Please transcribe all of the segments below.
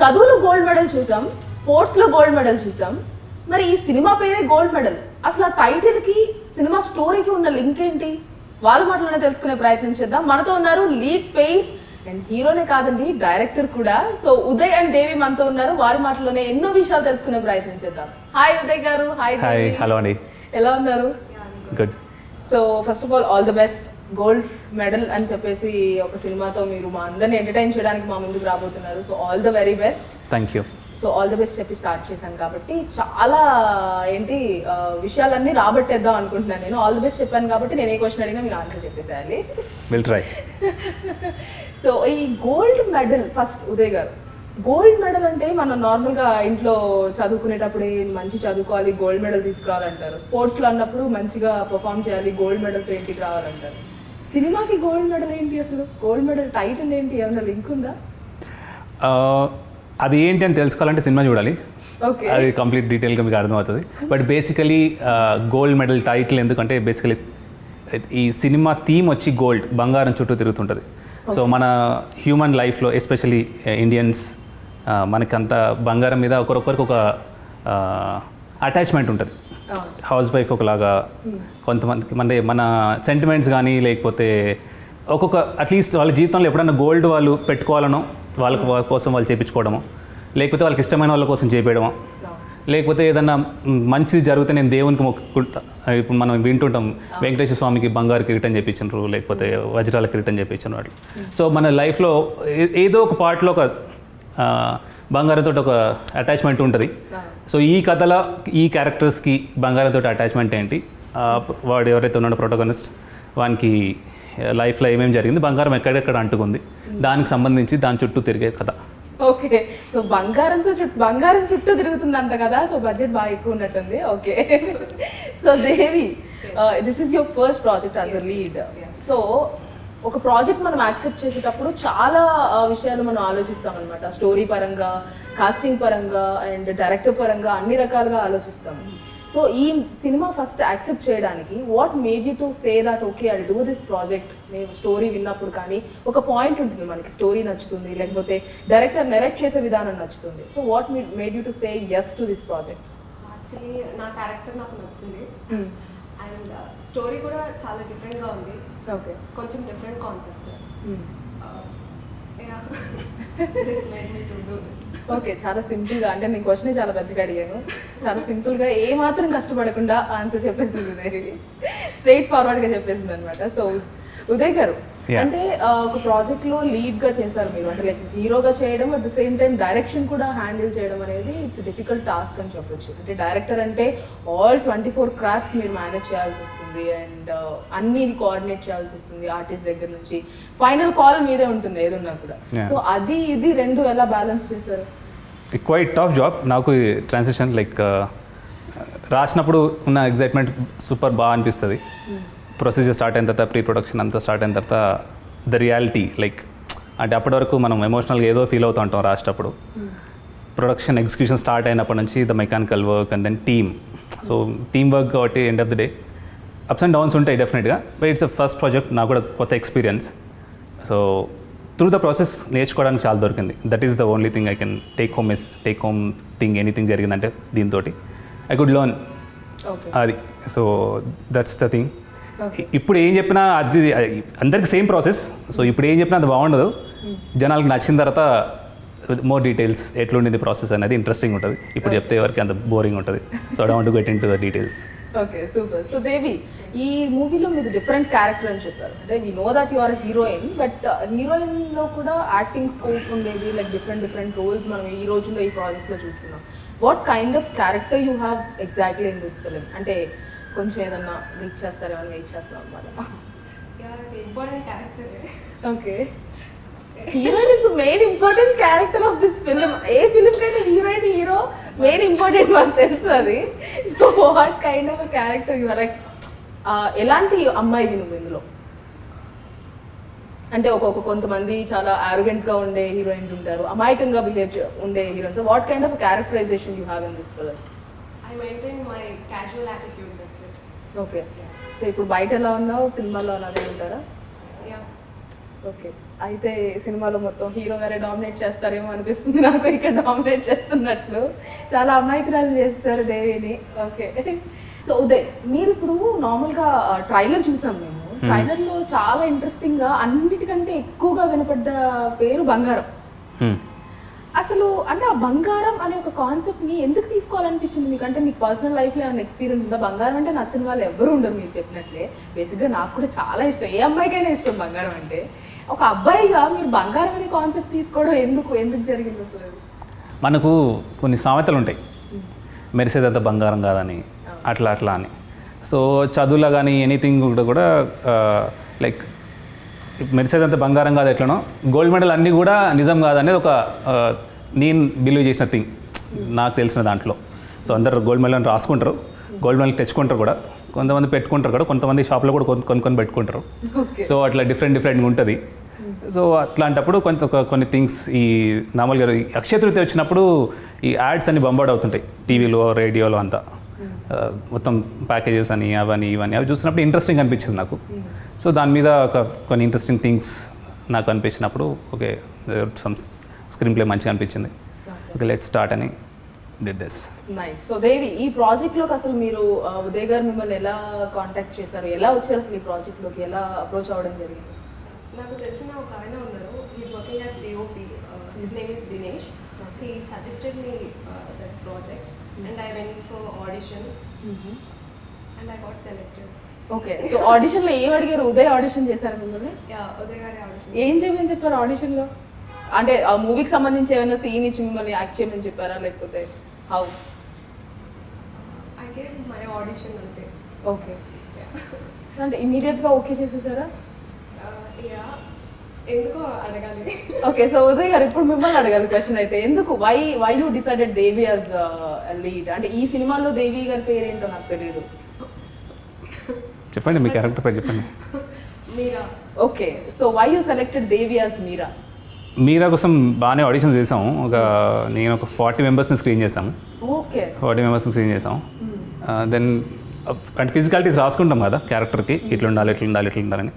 చదువులో gold medal చూసాం, sports లో గోల్డ్ మెడల్ చూసాం, మరి ఈ సినిమా పేరే గోల్డ్ మెడల్. అసలు ఆ టైటిల్ కి సినిమా స్టోరీకి ఉన్న లింక్ ఏంటి? వాళ్ళ మాటలోనే తెలుసుకునే ప్రయత్నం చేద్దాం. మనతో ఉన్నారు లీడ్ పెయిన్ అండ్ హీరోనే కాదండి, డైరెక్టర్ కూడా. సో ఉదయ్ అండ్ దేవి మనతో ఉన్నారు. వారి మాటలోనే ఎన్నో విషయాలు తెలుసుకునే ప్రయత్నం చేద్దాం. హాయ్ ఉదయ్ గారు. హాయ్. హలో అండి. ఎలా ఉన్నారు? Good. So first of all the best. Gold medal అని చెప్పేసి ఒక సినిమాతో మీరు మా అందరిని ఎంటర్టైన్ చేయడానికి మా ముందుకు రాబోతున్నారు. So all the very best. Thank you. So all the best చెప్పి స్టార్ట్ చేశాను కాబట్టి చాలా విషయాలన్నీ రాబట్టేద్దాం అనుకుంటున్నాను. నేను ఆల్ ద బెస్ట్ చెప్పాను కాబట్టి నేను ఏ క్వశ్చన్ అడిగినా మీరు ఆన్సర్ చెప్పేసేయాలి. Will try. సో ఈ గోల్డ్ మెడల్, ఫస్ట్ ఉదయ్ గారు, గోల్డ్ మెడల్ అంటే మనం నార్మల్గా ఇంట్లో చదువుకునేటప్పుడు మంచి చదువుకోవాలి, గోల్డ్ మెడల్ తీసుకురావాలంటారు. స్పోర్ట్స్లో అన్నప్పుడు మంచిగా పర్ఫామ్ చేయాలి, గోల్డ్ మెడల్తో ఇంటికి రావాలంటారు. సినిమాకి గోల్డ్ మెడల్ ఏంటి? అసలు గోల్డ్ మెడల్ టైటిల్ ఏంటి? ఏమైనా లింక్ ఉందా? అది ఏంటి అని తెలుసుకోవాలంటే సినిమా చూడాలి. ఓకే, అది కంప్లీట్ డీటెయిల్గా మీకు అర్థమవుతుంది. But basically gold medal title ఎందుకంటే బేసికలీ ఈ సినిమా థీమ్ వచ్చి గోల్డ్, బంగారం చుట్టూ తిరుగుతుంటుంది. సో మన హ్యూమన్ లైఫ్లో ఎస్పెషలీ ఇండియన్స్ మనకంత బంగారం మీద ఒకరొకరికి ఒక అటాచ్మెంట్ ఉంటుంది. హౌస్ వైఫ్కి ఒకలాగా, కొంతమందికి మన సెంటిమెంట్స్ కానీ లేకపోతే ఒక్కొక్క అట్లీస్ట్ వాళ్ళ జీవితంలో ఎప్పుడైనా గోల్డ్ వాళ్ళ పెట్టుకోవాలనో వాళ్ళ కోసం వాళ్ళు చేయించుకోవడము, లేకపోతే వాళ్ళకి ఇష్టమైన వాళ్ళ కోసం చేయించడము, లేకపోతే ఏదన్నా మంచిది జరిగితే నేను దేవునికి మొక్కుకుంటా. ఇప్పుడు మనం వింటుంటాం వెంకటేశ్వర స్వామికి బంగారు కిరీటం చేయించారు, లేకపోతే వజ్రాల కిరీటం చేయించారు అట్లా. సో మన లైఫ్లో ఏదో ఒక పార్ట్లో ఒక బంగారంతో ఒక అటాచ్మెంట్ ఉంటుంది. సో ఈ కథలో ఈ క్యారెక్టర్స్కి బంగారంతో అటాచ్మెంట్ ఏంటి, వాడు ఎవరైతే ఉన్నాడో ప్రొటోగనిస్ట్, వానికి లైఫ్లో ఏమేమి జరిగింది, బంగారం ఎక్కడెక్కడ అంటుకుంది, దానికి సంబంధించి దాని చుట్టూ తిరిగే కథ. ఓకే, సో బంగారం చుట్టూ తిరుగుతుంది అంత కదా. సో బడ్జెట్ బాగా ఎక్కువ ఉన్నట్టుంది. Okay, so Devi, this is your first project as a lead. So ఒక ప్రాజెక్ట్ మనం యాక్సెప్ట్ చేసేటప్పుడు చాలా విషయాలు మనం ఆలోచిస్తాం అనమాట. స్టోరీ పరంగా, కాస్టింగ్ పరంగా అండ్ డైరెక్టర్ పరంగా అన్ని రకాలుగా ఆలోచిస్తాం. సో ఈ సినిమా ఫస్ట్ యాక్సెప్ట్ చేయడానికి what made you to say that okay I do this project? నేను స్టోరీ విన్నప్పుడు కానీ ఒక పాయింట్ ఉంటుంది, మనకి స్టోరీ నచ్చుతుంది, లేకపోతే డైరెక్టర్ నెరెక్ట్ చేసే విధానం నచ్చుతుంది. So what made you to say yes to this project? Actually నా క్యారెక్టర్ నాకు నచ్చింది అండ్ స్టోరీ కూడా చాలా డిఫరెంట్గా ఉంది. ఓకే, కొంచెం డిఫరెంట్ కాన్సెప్ట్. ఓకే, చాలా సింపుల్గా, అంటే నేను క్వశ్చన్ చాలా పెద్దగా అడిగాను. చాలా సింపుల్గా ఏ మాత్రం కష్టపడకుండా ఆన్సర్ చెప్పేసింది దేవి, స్ట్రైట్ ఫార్వర్డ్గా చెప్పేసింది అనమాట. సో ఉదయ్ గారు, అంటే ఒక ప్రాజెక్ట్ లో లీడ్ గా చేశారు మీరు, అంటే లైక్ హీరోగా చేయడం, at the same time direction కూడా హ్యాండిల్ చేయడం అనేది ఇట్స్ డిఫికల్ట్ టాస్క్ అని చెప్పొచ్చు. అంటే డైరెక్టర్ అంటే ఆల్ 24 క్రాఫ్ట్స్ మీరు మేనేజ్ చేయాల్సి వస్తుంది అండ్ అన్ని కోఆర్డినేట్ చేయాల్సి వస్తుంది, ఆర్టిస్ట్ దగ్గర నుంచి ఫైనల్ కాల్ మీదే ఉంటుంది ఏదున్నా కూడా. సో అది ఇది రెండు ఎలా బ్యాలెన్స్ చేశారు? Quite tough job. నాకు ట్రాన్సిషన్ లైక్ రాసినప్పుడు ఉన్న ఎగ్జైట్మెంట్ సూపర్ బాగా అనిపిస్తుంది. ప్రొసీజర్ స్టార్ట్ అయిన తర్వాత, ప్రీ ప్రొడక్షన్ అంతా స్టార్ట్ అయిన తర్వాత ద రియాలిటీ లైక్, అంటే అప్పటి వరకు మనం ఎమోషనల్గా ఏదో ఫీల్ అవుతూ ఉంటాం రాసేటప్పుడు. ప్రొడక్షన్ ఎగ్జిక్యూషన్ స్టార్ట్ అయినప్పటి నుంచి the mechanical work and then team. So team work కాబట్టి end of the day ups and downs ఉంటాయి డెఫినెట్గా. But it's a first project, నాకు కూడా కొత్త experience. So through the process నేర్చుకోవడానికి చాలా దొరికింది. That is the only thing I can take home thing. Anything జరిగిందంటే దీంతో ఐ కుడ్ లర్న్ అది. So that's the thing. ఇప్పుడు ఏం చెప్పినా అది అందరికి సేమ్ ప్రాసెస్. సో ఇప్పుడు ఏం చెప్పినా అది బాగుండదు, జనాలకు నచ్చిన తర్వాత మోర్ డీటెయిల్స్ ఎట్లుండింది ప్రాసెస్ అనేది ఇంట్రెస్టింగ్ ఉంటుంది. ఇప్పుడు చెప్తే ఎవరికి అంత బోరింగ్ ఉంటుంది. So I don't want to get into the details. Okay, super. So Devi, ఈ మూవీలో మీరు డిఫరెంట్ క్యారెక్టర్ అని చెప్పారు. అంటే we know that you are heroine, but హీరోయిన్లో కూడా యాక్టింగ్ స్కోప్ ఉండేది, లైక్ డిఫరెంట్ రోల్స్ మనం ఈ రోజుల్లో ఈ ప్రాజెక్ట్స్లో చూస్తున్నాం. What kind of character you have exactly in this film? అంటే కొంచెం ఏదన్నా రీచ్ చేస్తారేమో వెయిట్ చేస్తున్నాం అనమాట. Important character. Okay, heroine is the main important character of this film. ఏ ఫిలిం కంటే హీరోయిన్ హీరో మెయిన్ ఇంపార్టెంట్ మనకు తెలుసు అది. So what kind of character you are? Like ఎలాంటి అమ్మాయి నువ్వు ఇందులో? అంటే కొంతమంది చాలా ఆరోగెంట్గా ఉండే హీరోయిన్స్ ఉంటారు, అమాయకంగా బిహేవ్ ఉండే heroines. What kind of characterization you have in this film? I maintain my casual attitude, that's it. Okay, so ఇప్పుడు బయట ఎలా ఉన్నావు, సినిమాలో అలాగే ఉంటారా? Yeah. ఓకే, అయితే సినిమాలో మొత్తం హీరో గారే డామినేట్ చేస్తారేమో అనిపిస్తుంది నాకు, ఇక్కడ డామినేట్ చేస్తున్నట్లు. చాలా అమాయకురాలు చేస్తారు దేవిని. ఓకే, సో ఉదయ్, మీరు ఇప్పుడు నార్మల్గా ట్రైలర్ చూసాం మేము. ట్రైలర్లో చాలా ఇంట్రెస్టింగ్గా అన్నిటికంటే ఎక్కువగా వినపడ్డ పేరు బంగారం. అసలు అంటే ఆ బంగారం అనే ఒక కాన్సెప్ట్ని ఎందుకు తీసుకోవాలనిపించింది మీకు? అంటే మీకు పర్సనల్ లైఫ్లో ఏమైనా ఎక్స్పీరియన్స్ ఉందా? బంగారం అంటే నచ్చిన వాళ్ళు ఎవరు ఉండరు మీరు చెప్పినట్లే. బేసిక్గా నాకు కూడా చాలా ఇష్టం, ఏ అమ్మాయికైనా ఇష్టం బంగారం అంటే. ఒక అబ్బాయిగా మీరు బంగారం అనే కాన్సెప్ట్ తీసుకోవడం ఎందుకు జరిగింది అసలు? మనకు కొన్ని సామెతలు ఉంటాయి, మెరిసేదంతా బంగారం కాదని, అట్లా అని. సో చదువులో కానీ ఎనీథింగ్ కూడా లైక్ మెరిసేదంతా బంగారం కాదు ఎట్లనో, గోల్డ్ మెడల్ అన్నీ కూడా నిజం కాదనేది ఒక నేను బిలీవ్ చేసిన థింగ్ నాకు తెలిసిన దాంట్లో. సో అందరు గోల్డ్ మెడల్ అని రాసుకుంటారు, గోల్డ్ మెడల్ తెచ్చుకుంటారు కూడా, కొంతమంది పెట్టుకుంటారు కూడా, కొంతమంది షాప్లో కూడా కొనుక్కొని పెట్టుకుంటారు. సో అట్లా డిఫరెంట్గా ఉంటుంది. సో అట్లాంటప్పుడు కొన్ని థింగ్స్ ఈ నార్మల్గా అక్షయ తృతీయ వచ్చినప్పుడు ఈ యాడ్స్ అన్ని బంబార్డ్ అవుతుంటాయి టీవీలో, రేడియోలో అంతా. మొత్తం ప్యాకేజెస్ అని అవన్నీ ఇవన్నీ అవి చూసినప్పుడు ఇంట్రెస్టింగ్ అనిపించింది నాకు. సో దాని మీద కొన్ని ఇంట్రెస్టింగ్ థింగ్స్ నాకు అనిపించినప్పుడు ఓకే, సమ్ స్క్రీన్ ప్లే మంచిగా అనిపించింది, ఓకే లెట్ స్టార్ట్ అని did this. Nice. So Devi, ఈ ప్రాజెక్ట్లోకి అసలు మీరు ఉదయ్ గారు మిమ్మల్ని ఎలా కాంటాక్ట్ చేశారు, ఎలా వచ్చారు అసలు ఈ ప్రాజెక్ట్లోకి, ఎలా అప్రోచ్ అవ్వడం జరిగింది? నాకు తెలిసిన ఒక ఆయన ఉన్నారు, he's working as DOP, his name is Dinesh. He suggested me that project and I went for audition and I got selected. Okay, so ఆడిషన్లో ఏం అడిగారు? ఉదయ్ ఆడిషన్ చేశారు మిమ్మల్ని? ఉదయ్ గారి ఆడిషన్. ఏం చేయమని చెప్పారు ఆడిషన్లో? అంటే ఆ మూవీకి సంబంధించి ఏమైనా సీన్ ఇచ్చి మిమ్మల్ని యాక్ట్ చేయమని చెప్పారా, లేకపోతే how? I gave my audition అంతే. ఓకే, అంటే ఇమీడియట్గా ఓకే చేసేసారా? ఎందుకో అడగాలి. ఓకే, సో ఉదయ్ గారు ఇప్పుడు మిమ్మల్ని అడగాలి క్వశ్చన్ అయితే, ఎందుకు why you decided Devi as lead? అంటే ఈ సినిమాలో దేవి గారి పేరేంటో నాకు తెలియదు. చెప్పండి, మీ క్యారెక్టర్ పేరు చెప్పండి. Meera. Okay, so why you selected Devi as Meera? Meera కోసం బాగానే ఆడిషన్ చేసాము. నేను ఒక 40 మెంబర్స్ని స్క్రీన్ చేసాము. ఓకే, 40 మెంబర్స్ని స్క్రీన్ చేసాము. దెన్ అంటే ఫిజికాలిటీస్ రాసుకుంటాం కదా క్యారెక్టర్కి, ఇట్లా ఉండాలని.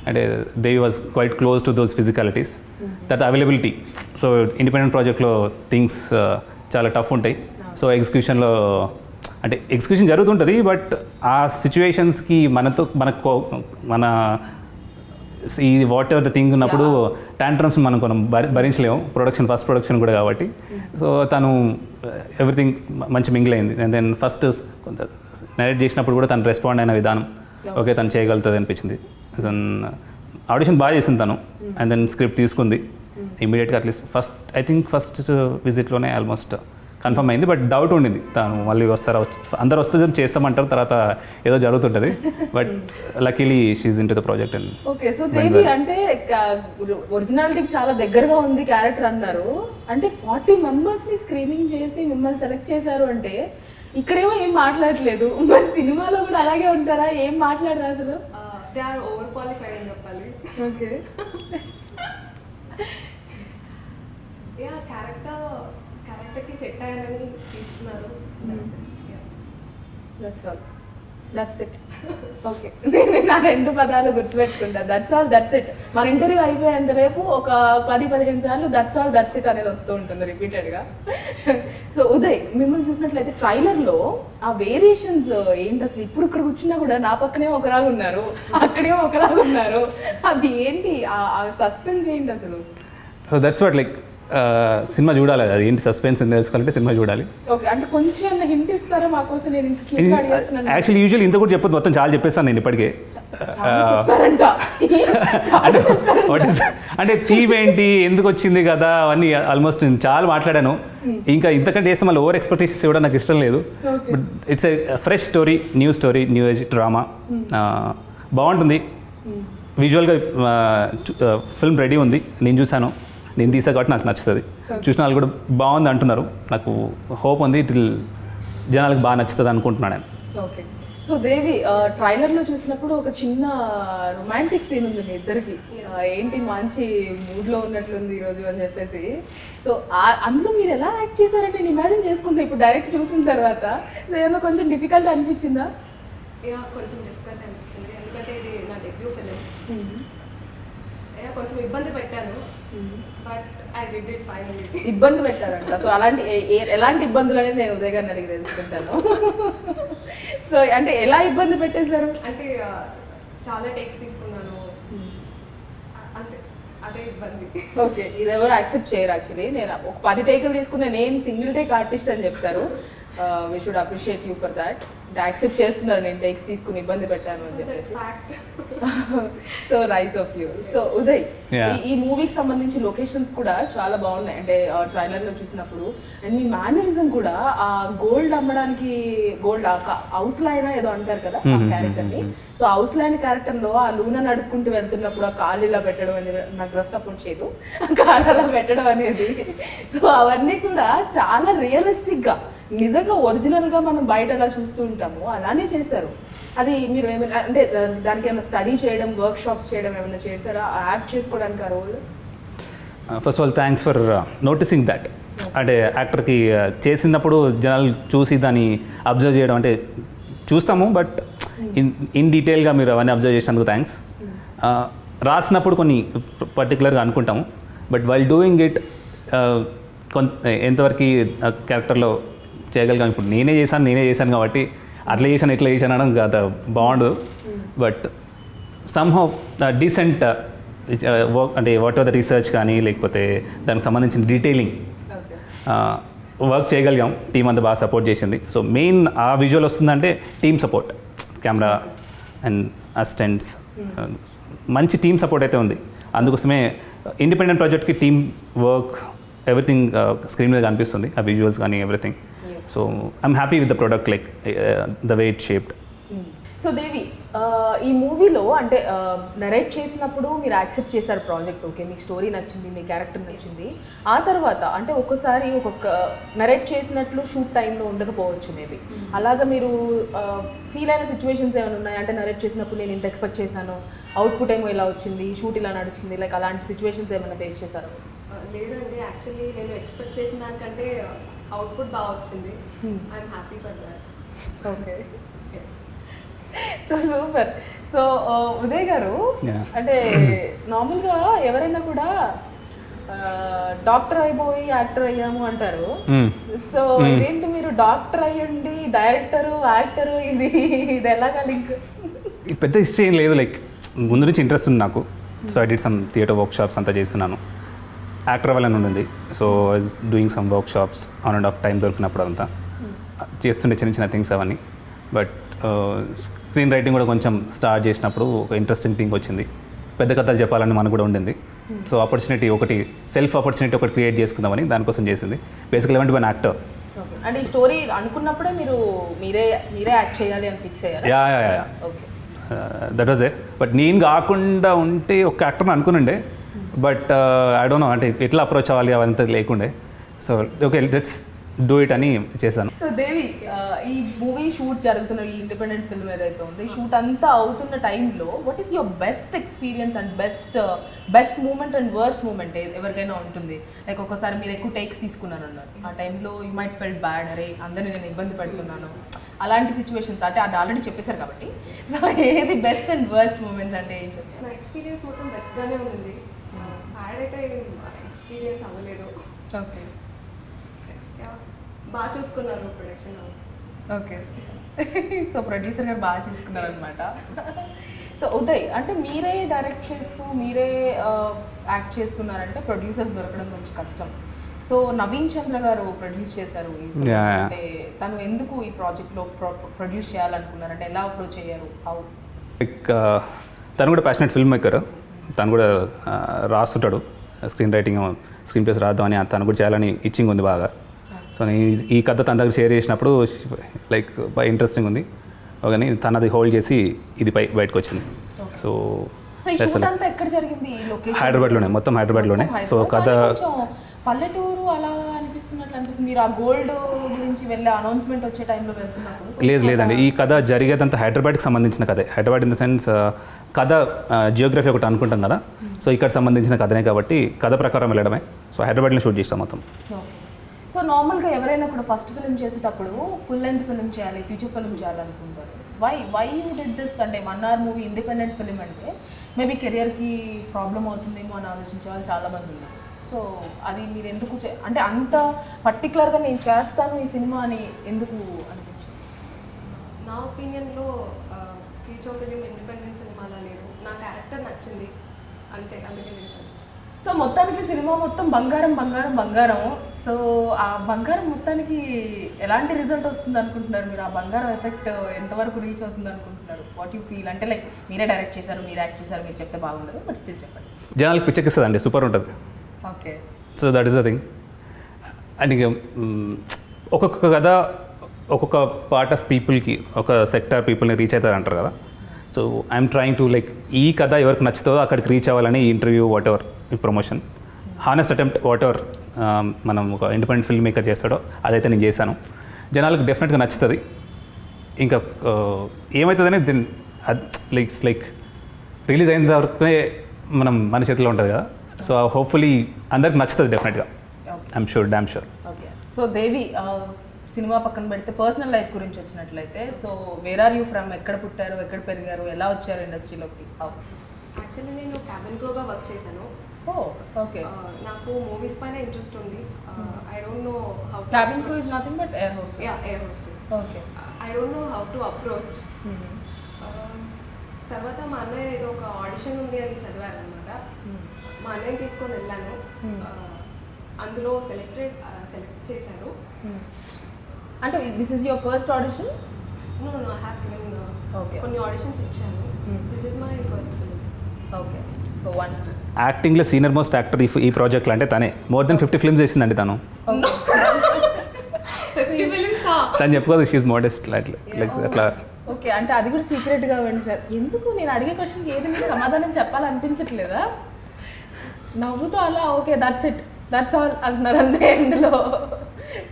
అంటే Devi was quite close to those physicalities, that availability. So independent ప్రాజెక్ట్లో థింగ్స్ చాలా టఫ్ ఉంటాయి. సో ఎగ్జిక్యూషన్లో అంటే ఎగ్జిక్యూషన్ జరుగుతుంటుంది, బట్ ఆ సిచ్యువేషన్స్కి మన ఈ వాట్ ఎవర్ ద థింగ్ ఉన్నప్పుడు టాంట్రమ్స్ మనం భరించలేము. ఫస్ట్ ప్రొడక్షన్ కూడా కాబట్టి. సో తను ఎవ్రీథింగ్ మంచి మింగిల్ అయింది. అండ్ దెన్ ఫస్ట్ నరేట్ చేసినప్పుడు కూడా తను రెస్పాండ్ అయిన విధానం ఓకే, తను చేయగలుగుతుంది అనిపించింది. ఆడిషన్ బాగా చేసింది తను. అండ్ దెన్ స్క్రిప్ట్ తీసుకుంది ఇమీడియట్గా. అట్లీస్ట్ ఫస్ట్ విజిట్లోనే ఆల్మోస్ట్ కన్ఫర్మ్ అయింది. బట్ డౌట్ ఉండింది, తను మళ్ళీ అందరు వస్తే చేస్తామంటారు, తర్వాత ఏదో జరుగుతుంటుంది. బట్ లక్కీలీ షీఈ్ into the project. And okay, so Devi అంటే ఒరిజినాలిటీకి చాలా దగ్గరగా ఉంది క్యారెక్టర్ అన్నారు. అంటే 40 మెంబర్స్ని స్క్రీనింగ్ చేసి మిమ్మల్ని సెలెక్ట్ చేశారు అంటే ఇక్కడేమో ఏం మాట్లాడలేదు, మరి సినిమాలో కూడా అలాగే ఉంటారా? ఏం మాట్లాడరా అసలు? దే ఆర్ ఓవర్ క్వాలిఫైడ్ అని చెప్పాలి. ఓకే, యా క్యారెక్టర్కి సెట్ అయ్యాలని తీసుకున్నారు. That's it. ఓకే, నేను నా 2 పదాలు గుర్తుపెట్టుకుంటా. That's it. మన ఇంటర్వ్యూ అయిపోయేంత రేపు ఒక 10-15 సార్లు దట్స్ ఇట్ అనేది వస్తూ ఉంటుంది రిపీటెడ్గా. సో ఉదయ్, మిమ్మల్ని చూసినట్లయితే ట్రైలర్లో ఆ వేరియేషన్స్ ఏంటి అసలు? ఇప్పుడు ఇక్కడ కూర్చున్నా కూడా నా పక్కనే ఒకలాగా ఉన్నారు, అక్కడే ఒకలాగా ఉన్నారు. అది ఏంటి ఆ సస్పెన్స్ ఏంటి అసలు? So that's what like cinema చూడాలి, అది ఏంటి సస్పెన్స్ అని తెలుసుకోవాలంటే సినిమా చూడాలి. ఓకే, అంటే కొంచెం హింట్ ఇస్తారా మాకోసం? నేను యాక్చువల్లీ యూజువల్ ఇంత కూడా చెప్పదు, మొత్తం చాలా చెప్పేస్తాను నేను ఇప్పటికే. అంటే థీమ్ ఏంటి, ఎందుకు వచ్చింది కదా అవన్నీ ఆల్మోస్ట్ నేను చాలా మాట్లాడాను. ఇంకా ఇంతకంటే చేస్తే మళ్ళీ ఓవర్ ఎక్స్పెక్టేషన్స్ ఇవ్వడం నాకు ఇష్టం లేదు. But it's a fresh story, new age drama. బాగుంటుంది విజువల్గా. ఫిల్మ్ రెడీ ఉంది, నేను చూశాను, నేను తీసా కాబట్టి నాకు నచ్చుతుంది. చూసిన వాళ్ళు కూడా బాగుంది అంటున్నారు. నాకు హోప్ ఉంది జనాలకు బాగా నచ్చుతుంది అనుకుంటున్నాను నేను. ఓకే, సో దేవి, ట్రైలర్లో చూసినప్పుడు ఒక చిన్న రొమాంటిక్ సీన్ ఉంది మీ ఇద్దరికి. ఏంటి మంచి మూడ్లో ఉన్నట్లుంది ఈరోజు అని చెప్పేసి. సో అందులో మీరు ఎలా యాక్ట్ చేశారంటే నేను ఇమాజిన్ చేసుకుంటా ఇప్పుడు డైరెక్ట్ చూసిన తర్వాత. సో ఏమో కొంచెం డిఫికల్ట్ అనిపించిందా? యా, కొంచెం డిఫికల్ట్ అనిపించింది, ఎందుకంటే ఇది నా డెబ్యూ ఫిలిం. కొంచెం ఇబ్బంది పెట్టాను, but I did it finally. ఇబ్బంది పెట్టారంట. సో అలాంటి ఎలాంటి ఇబ్బందులు అనేది నేను ఉదయ్ గారిని అడిగి తెలుసుకుంటాను. సో అంటే ఎలా ఇబ్బంది పెట్టేశారు? అంటే చాలా టేక్స్ తీసుకున్నాను, అంటే అదే ఇబ్బంది. ఓకే, ఇది ఎవరు యాక్సెప్ట్ చేయరు యాక్చువల్లీ. నేను ఒక 10 టేకులు తీసుకున్న నేను సింగిల్ టేక్ ఆర్టిస్ట్ అని చెప్తారు. We should appreciate you for that. Accept చేస్తున్నారు నేను టేక్స్ తీసుకుని ఇబ్బంది పెట్టాను అని చెప్పేసి. So nice of you. So Uday, ఈ మూవీకి సంబంధించి లొకేషన్స్ కూడా చాలా బాగున్నాయి. అంటే ట్రైలర్ లో చూసినప్పుడు అండ్ మీ మేనరిజం కూడా ఆ గోల్డ్ అమ్మడానికి గోల్డ్ హౌస్ లైన్ ఏదో అంటారు కదా ఆ క్యారెక్టర్ ని. సో హౌస్ లైన్ క్యారెక్టర్ లో ఆ లూన నడుపుకుంటూ వెళ్తున్నప్పుడు ఆ కాలు ఇలా పెట్టడం అనేది, నాకు డ్రెస్ అప్పుడు చేయదు, కాలు అలా పెట్టడం అనేది, సో అవన్నీ కూడా చాలా రియలిస్టిక్ గా నిజంగా ఒరిజినల్ గా మనం బయట ఎలా చూస్తూ ఉంటాము అలానే చేశారు. అది మీరు ఏమైనా అంటే దానికి ఏమైనా స్టడీ చేయడం, వర్క్ షాప్స్ చేయడం ఏమైనా చేశారా యాక్ట్ చేసుకోవడానికి ఆ role? First of all thanks for noticing that. అంటే యాక్టర్కి చేసినప్పుడు జనాలు చూసి దాన్ని అబ్జర్వ్ చేయడం, అంటే చూస్తాము బట్ ఇన్ డీటెయిల్గా మీరు అవన్నీ అబ్జర్వ్ చేసినందుకు థ్యాంక్స్. రాసినప్పుడు కొన్ని పర్టికులర్గా అనుకుంటాము, బట్ వైల్ డూయింగ్ ఇట్ ఎంతవరకు క్యారెక్టర్లో చేయగలిగాం. ఇప్పుడు నేనే చేశాను కాబట్టి అట్లా చేశాను ఇట్లా చేశాను అనడం కాదు, బాగుండదు. బట్ సమ్హౌ డీసెంట్ వర్క్, అంటే వాట్ ఆర్ ద రీసెర్చ్ కానీ లేకపోతే దానికి సంబంధించిన డీటెయిలింగ్ వర్క్ చేయగలిగాం. టీం అంతా బాగా సపోర్ట్ చేసింది. సో మెయిన్ ఆ విజువల్ వస్తుందంటే team support, camera and assistants, మంచి టీమ్ సపోర్ట్ అయితే ఉంది. అందుకోసమే ఇండిపెండెంట్ ప్రాజెక్ట్కి టీమ్ వర్క్ ఎవ్రీథింగ్ స్క్రీన్ మీద కనిపిస్తుంది, ఆ విజువల్స్ కానీ everything. So I'm happy with the product, like the way it shaped. So Devi, ఈ మూవీలో అంటే నరేట్ చేసినప్పుడు మీరు యాక్సెప్ట్ చేశారు ప్రాజెక్ట్, ఓకే, మీకు స్టోరీ నచ్చింది, మీ క్యారెక్టర్ నచ్చింది. ఆ తర్వాత అంటే ఒక్కొక్కసారి ఒక్కొక్క నరేట్ చేసినట్లు షూట్ టైంలో ఉండకపోవచ్చు మేబీ. అలాగా మీరు ఫీల్ అయిన సిచ్యువేషన్స్ ఏమైనా ఉన్నాయి? అంటే నరేట్ చేసినప్పుడు నేను ఇంత ఎక్స్పెక్ట్ చేశాను, అవుట్పుట్ ఏమో ఇలా వచ్చింది, షూట్ ఇలా నడుస్తుంది, లైక్ అలాంటి సిచ్యువేషన్స్ ఏమైనా ఫేస్ చేశారు? లేదండి, యాక్చువల్లీ నేను ఎక్స్పెక్ట్ చేసిన దానికంటే అవుట్పుట్ బాగా వచ్చింది. I'm happy for that. Okay, so super. So Uday గారు, అంటే నార్మల్గా ఎవరైనా కూడా డాక్టర్ అయిపోయి యాక్టర్ అయ్యాము అంటారు. సో ఇదేంటి మీరు డాక్టర్ అయ్యండి డైరెక్టరు యాక్టరు, ఇది ఎలాగా లింక్? పెద్ద హిస్టరీ ఏం లేదు, లైక్ ముందు నుంచి ఇంట్రెస్ట్ ఉంది నాకు. So I did some theatre work shops అంతా చేస్తున్నాను. యాక్టర్ అవ్వాలని ఉండింది. So I was doing some work shops on and of time దొరికినప్పుడు అంతా చేస్తుండే చిన్న చిన్న థింగ్స్ అవన్నీ. బట్ స్క్రీన్ రైటింగ్ కూడా కొంచెం స్టార్ట్ చేసినప్పుడు ఒక ఇంట్రెస్టింగ్ థింగ్ వచ్చింది. పెద్ద కథలు చెప్పాలని మనకు కూడా ఉండింది. సో ఆపర్చునిటీ ఒకటి, సెల్ఫ్ ఆపర్చునిటీ ఒకటి క్రియేట్ చేసుకుందామని దానికోసం చేసింది. బేసికల్ ఎవెంట్ వన్ యాక్టర్. అంటే ఈ స్టోరీ అనుకున్నప్పుడే మీరే యాక్ట్ చేయాలి అని ఫిక్స్ అయ్యారు? Yeah, that was it. But నేను కాకుండా ఉంటే ఒక యాక్టర్ని అనుకునుండే, బట్ ఐ డోంట్ నో అంటే ఎట్లా అప్రోచ్ అవ్వాలి అవంతా లేకుండే. So okay, let's do it అని చేశాను. సో దేవి, ఈ మూవీ షూట్ జరుగుతున్న ఈ ఇండిపెండెంట్ ఫిల్మ్ ఏదైతే ఉందో, ఈ షూట్ అంతా అవుతున్న టైంలో what is your best experience and best moment and worst moment ఎవరికైనా ఉంటుంది? లైక్ ఒకసారి మీరు ఎక్కువ టేక్స్ తీసుకున్నాను అన్నారు, ఆ టైంలో యూ మైట్ ఫెల్ట్ బ్యాడ్, అరే అందరినీ నేను ఇబ్బంది పెడుతున్నాను, అలాంటి సిచ్యువేషన్స్. అంటే అది ఆల్రెడీ చెప్పేశారు కాబట్టి, సో ఏది బెస్ట్ అండ్ వర్స్ట్ మూమెంట్స్ అంటే ఏం చెప్తారు? నా ఎక్స్పీరియన్స్ మొత్తం బెస్ట్గానే ఉంది, బ్యాడ్ అయితే ఎక్స్పీరియన్స్ అవ్వలేదు. ఓకే, బాగా చూసుకున్నారు production house. Okay, so producer గారు బాగా చూసుకున్నారు అనమాట. సో ఉదయ్, అంటే మీరే డైరెక్ట్ చేస్తూ మీరే యాక్ట్ చేస్తున్నారంటే ప్రొడ్యూసర్స్ దొరకడం కొంచెం కష్టం. సో నవీన్ చంద్ర గారు ప్రొడ్యూస్ చేశారు. అంటే తను ఎందుకు ఈ ప్రాజెక్ట్లో ప్రొడ్యూస్ చేయాలనుకున్నారు? అంటే ఎలా అప్రోచ్ అయ్యారు? హౌ? లైక్ తను కూడా ప్యాషనెట్ ఫిల్మ్ మేకర్, తను కూడా రాస్తుంటాడు, స్క్రీన్ రైటింగ్ స్క్రీన్ ప్లేస్ రాద్దామని తను కూడా చేయాలని ఇచ్చింగ్ ఉంది బాగా. సో నేను ఈ కథ తన దగ్గర షేర్ చేసినప్పుడు లైక్ బాగా ఇంట్రెస్టింగ్ ఉంది, కానీ తను అది హోల్డ్ చేసి ఇది బయటకు వచ్చింది. సో ఎక్కడ జరిగింది? హైదరాబాద్లోనే, మొత్తం హైదరాబాద్లోనే. సో కథ పల్లెటూరు అలా అనిపిస్తున్నట్లు అనిపిస్తుంది. మీరు ఆ గోల్డ్ గురించి వెళ్ళే అనౌన్స్మెంట్ వచ్చే టైంలో వెళ్తున్నప్పుడు? లేదండి, ఈ కథ జరిగేదంతా హైదరాబాద్కి సంబంధించిన కథే. హైదరాబాద్ ఇన్ ద సెన్స్ కథ జియోగ్రఫీ ఒకటి అనుకుంటాం కదా, సో ఇక్కడ సంబంధించిన కథనే కాబట్టి కథ ప్రకారం వెళ్ళడమే. సో హైదరాబాద్లో షూట్ చేస్తాం మొత్తం. సో నార్మల్గా ఎవరైనా కూడా ఫస్ట్ ఫిల్మ్ చేసేటప్పుడు ఫుల్ లెంత్ ఫిల్మ్ చేయాలి, ఫీచర్ ఫిల్మ్ చేయాలనుకుంటారు. Why you did this? అంటే 1 hour మూవీ ఇండిపెండెంట్ ఫిల్మ్ అంటే మేబీ కెరియర్కి ప్రాబ్లం అవుతుందేమో అని ఆలోచించే వాళ్ళు చాలామంది ఉన్నారు. సో అది మీరు ఎందుకు అంటే అంత పర్టికులర్గా నేను చేస్తాను ఈ సినిమా అని ఎందుకు అనిపించింది? నా ఒపీనియన్లో ఫీచర్ ఫిలిం ఇండిపెండెంట్ ఫిలిం అలా లేదు. నా క్యారెక్టర్ నచ్చింది అంటే అందుకే చేశాను. సో మొత్తానికి సినిమా మొత్తం బంగారం బంగారం బంగారం. సో ఆ బంగారం మొత్తానికి ఎలాంటి రిజల్ట్ వస్తుంది అనుకుంటున్నారు మీరు? ఆ బంగారం ఎఫెక్ట్ ఎంతవరకు రీచ్ అవుతుంది అనుకుంటున్నారు? What you feel? అంటే లైక్ మీరే డైరెక్ట్ చేశారు, మీరు యాక్ట్ చేశారు, మీరు చెప్తే బాగుండదు, బట్ స్టిల్ చెప్పండి. జనాలకు పిచ్చెక్కిస్తుంది అండి, సూపర్ ఉంటుంది. Okay. So that is the thing. And ఇక ఒక్కొక్క కథ ఒక్కొక్క పార్ట్ ఆఫ్ పీపుల్కి, ఒక సెక్టార్ పీపుల్ని రీచ్ అవుతారు అంటారు కదా. So I'm trying to like ఈ కథ ఎవరికి నచ్చుతుందో అక్కడికి రీచ్ అవ్వాలని ఈ ఇంటర్వ్యూ వాట్ ఎవర్, ఈ promotion, honest attempt what ever మనం ఒక ఇండిపెండెంట్ ఫిల్మ్ మేకర్ చేస్తాడో అదైతే నేను చేశాను. జనాలకు డెఫినెట్గా నచ్చుతుంది. ఇంకా ఏమవుతుందని దీని లైక్ రిలీజ్ అయిన వరకే మన చేతిలో ఉంటుంది కదా. సో హోప్ఫుల్లీ అందరికి నచ్చుతుంది డెఫినెట్గా. I'm sure, damn sure. Okay. So Devi, సినిమా పక్కన పెడితే పర్సనల్ లైఫ్ గురించి వచ్చినట్లయితే, so where are you from? ఎక్కడ పుట్టారు, ఎక్కడ పెరిగారు, ఎలా వచ్చారు ఇండస్ట్రీలోకి? యాక్చువల్లీ నేను క్యాబిన్ క్రూగా వర్క్ చేశాను. ఓకే. నాకు మూవీస్ పైన ఇంట్రెస్ట్ ఉంది. I don't know how. Cabin crew is nothing but air hostess. Yeah, air hostess. Okay. I don't know how to approach. తర్వాత మా అన్నయ్య ఏదో ఒక ఆడిషన్ ఉంది అని చదివారనమాట. మా అన్నయ్యని తీసుకొని వెళ్ళాను. అందులో సెలెక్ట్ చేశారు. అంటే this is your first audition? No I have given Okay. కొన్ని ఆడిషన్స్ ఇచ్చాను. This is my first film. Okay. So యాక్టింగ్లో సీనియర్ మోస్ట్ యాక్టర్ ఈ ప్రాజెక్ట్లో అంటే తనే. మోర్ దెన్ 50 ఫిల్మ్స్ చేసిందండి తను. 50 ఫిల్మ్స్. తను చెప్పుకోదు, షీఈ్ మోడెస్ట్ లైక్ అట్లా. ఓకే. అంటే అది కూడా సీక్రెట్గా ఇవ్వండి సార్. ఎందుకు నేను అడిగే క్వశ్చన్కి ఏది మీకు సమాధానం చెప్పాలనిపించట్లేదా? నవ్వుతో అలా okay that's it, that's all అంటున్నారు అంతే ఎండ్లో.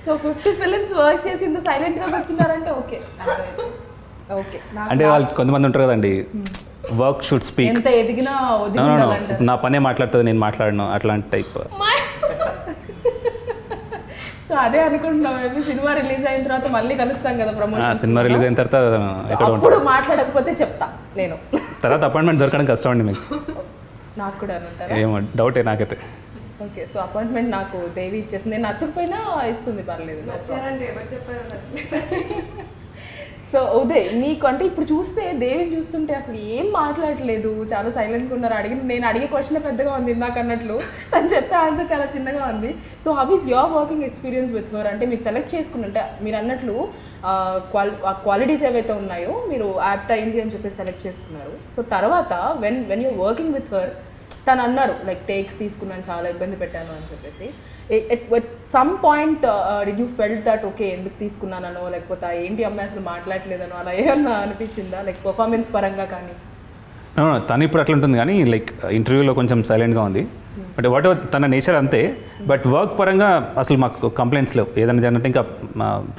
సో 50 ఫిలిమ్స్ వర్క్ చేసి ఇంత సైలెంట్గా కూర్చున్నారంటే ఓకే. ఓకే. అంటే వాళ్ళు కొంతమంది ఉంటారు కదండి, వర్క్ షుడ్ స్పీక్. ఎంత ఎదిగినా వదిలిండాలంటారు. నా పనే మాట్లాడుతుంది, నేను మాట్లాడను, అట్లాంటి టైప్. సో అదే అనుకుంటున్నాం. మేబీ సినిమా రిలీజ్ అయిన తర్వాత మళ్ళీ కలుస్తాం కదా ప్రమోషన్. సినిమా రిలీజ్ అయిన తర్వాత ఎక్కడ అప్పుడు మాట్లాడకపోతే చెప్తా నేను. తర్వాత అపాయింట్మెంట్ దొరకడం కష్టం అండి మీకు. నాకు కూడా అంటారా? ఏమో డౌటే నాకైతే. ఓకే. సో అపాయింట్మెంట్ నాకు దేవి ఇచ్చేసింది. నేను నచ్చకపోయినా ఇస్తుంది, పర్లేదు. వచ్చారండి, ఎవరు చెప్పారో నచ్చలేదు. సో ఉదయ్, నీకు అంటే ఇప్పుడు చూస్తే దేవిని చూస్తుంటే అసలు ఏం మాట్లాడలేదు, చాలా సైలెంట్గా ఉన్నారు. నేను అడిగే క్వశ్చన్ పెద్దగా ఉంది ఇందాక అన్నట్లు, తను చెప్పే ఆన్సర్ చాలా చిన్నగా ఉంది. So how is your working experience with her? అంటే మీరు సెలెక్ట్ చేసుకున్నట్టే మీరు అన్నట్లు క్వాలిటీస్ ఏవైతే ఉన్నాయో మీరు యాప్ట్ అయింది అని చెప్పి సెలెక్ట్ చేసుకున్నారు. సో తర్వాత when you working with her, తను అన్నారు లైక్ టేక్స్ తీసుకున్నాను, చాలా ఇబ్బంది పెట్టాను అని చెప్పేసి. At some point did you felt that okay ఎందుకు తీసుకున్నానో, లేకపోతే ఏంటి అమ్మాయి అసలు మాట్లాడలేదనో అలా ఏమన్నా అనిపించిందా, లైక్ పర్ఫార్మెన్స్ పరంగా కానీ? తను ఇప్పుడు అట్లా ఉంటుంది కానీ లైక్ ఇంటర్వ్యూలో కొంచెం సైలెంట్గా ఉంది. బట్ వాట్ ఎవర్ తన నేచర్ అంతే. బట్ వర్క్ పరంగా అసలు మాకు కంప్లైంట్స్ లేవు. ఏదైనా జరిగినట్టు ఇంకా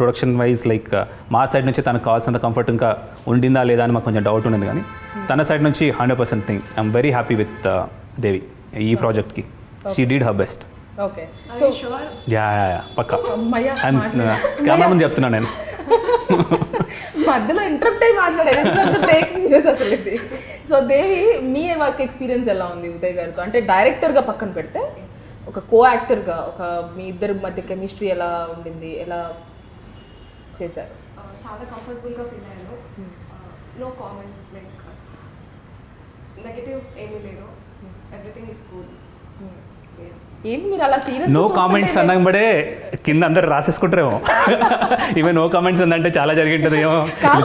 ప్రొడక్షన్ వైజ్ లైక్ మా సైడ్ నుంచి తనకు కావాల్సినంత కంఫర్ట్ ఇంకా ఉండిందా లేదా అని మాకు కొంచెం డౌట్ ఉండేది. కానీ తన సైడ్ నుంచి 100% thing I'm very happy with Devi ఈ ప్రాజెక్ట్కి. She did her best. Okay. So sure. Yeah పక్కా. కెమెరా ముందు చెప్తున్నాను నేను. మధ్యలో ఇంటరప్ట్ అయ్యి మాట్లాడేది బ్రేకింగ్ న్యూస్ అసలు ఇది. సో దేవి, మీ వర్క్ ఎక్స్పీరియన్స్ ఎలా ఉంది ఉదయ్ గారితో? అంటే డైరెక్టర్గా పక్కన పెడితే ఒక కో యాక్టర్గా ఒక మీ ఇద్దరి మధ్య కెమిస్ట్రీ ఎలా ఉండింది, ఎలా చేశారు? చాలా కంఫర్టబుల్గా ఫీల్ అయ్యాను. నో కామెంట్స్, లైక్ నెగటివ్ ఏమీ లేదు. Everything is cool. ఏంటి మీరు అలా సీరియస్? నో కామెంట్స్ అన్నబడే కింద అందరు రాసేసుకుంటారేమో. ఈమె నో కామెంట్స్ అందంటే చాలా జరిగింటుంది ఏమో,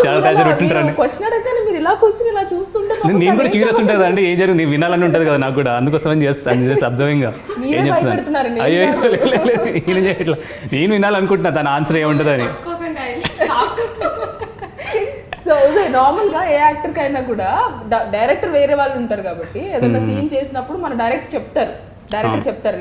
చాలా ప్రెషర్ పెట్టింటారని. క్వశ్చన్ అడగగానే మీరు ఇలా కూర్చుని ఇలా చూస్తుంటే నేను కూడా క్యూరియస్ ఉంటుంది అండి, ఏం జరిగింది వినాలని ఉంటుంది కదా నాకు కూడా. అందుకోసం చేస్తాను అబ్జర్వింగ్ గా ఏం చెప్తున్నాను. అయ్యో ఈయన చేయట్లా, నేను వినాలనుకుంటున్నా తన ఆన్సర్ ఏముంటుందని. సో నార్మల్గా ఏ యాక్టర్కి అయినా కూడా డైరెక్టర్ వేరే వాళ్ళు ఉంటారు కాబట్టి ఏదైనా సీన్ చేసినప్పుడు మన డైరెక్టర్ చెప్తారు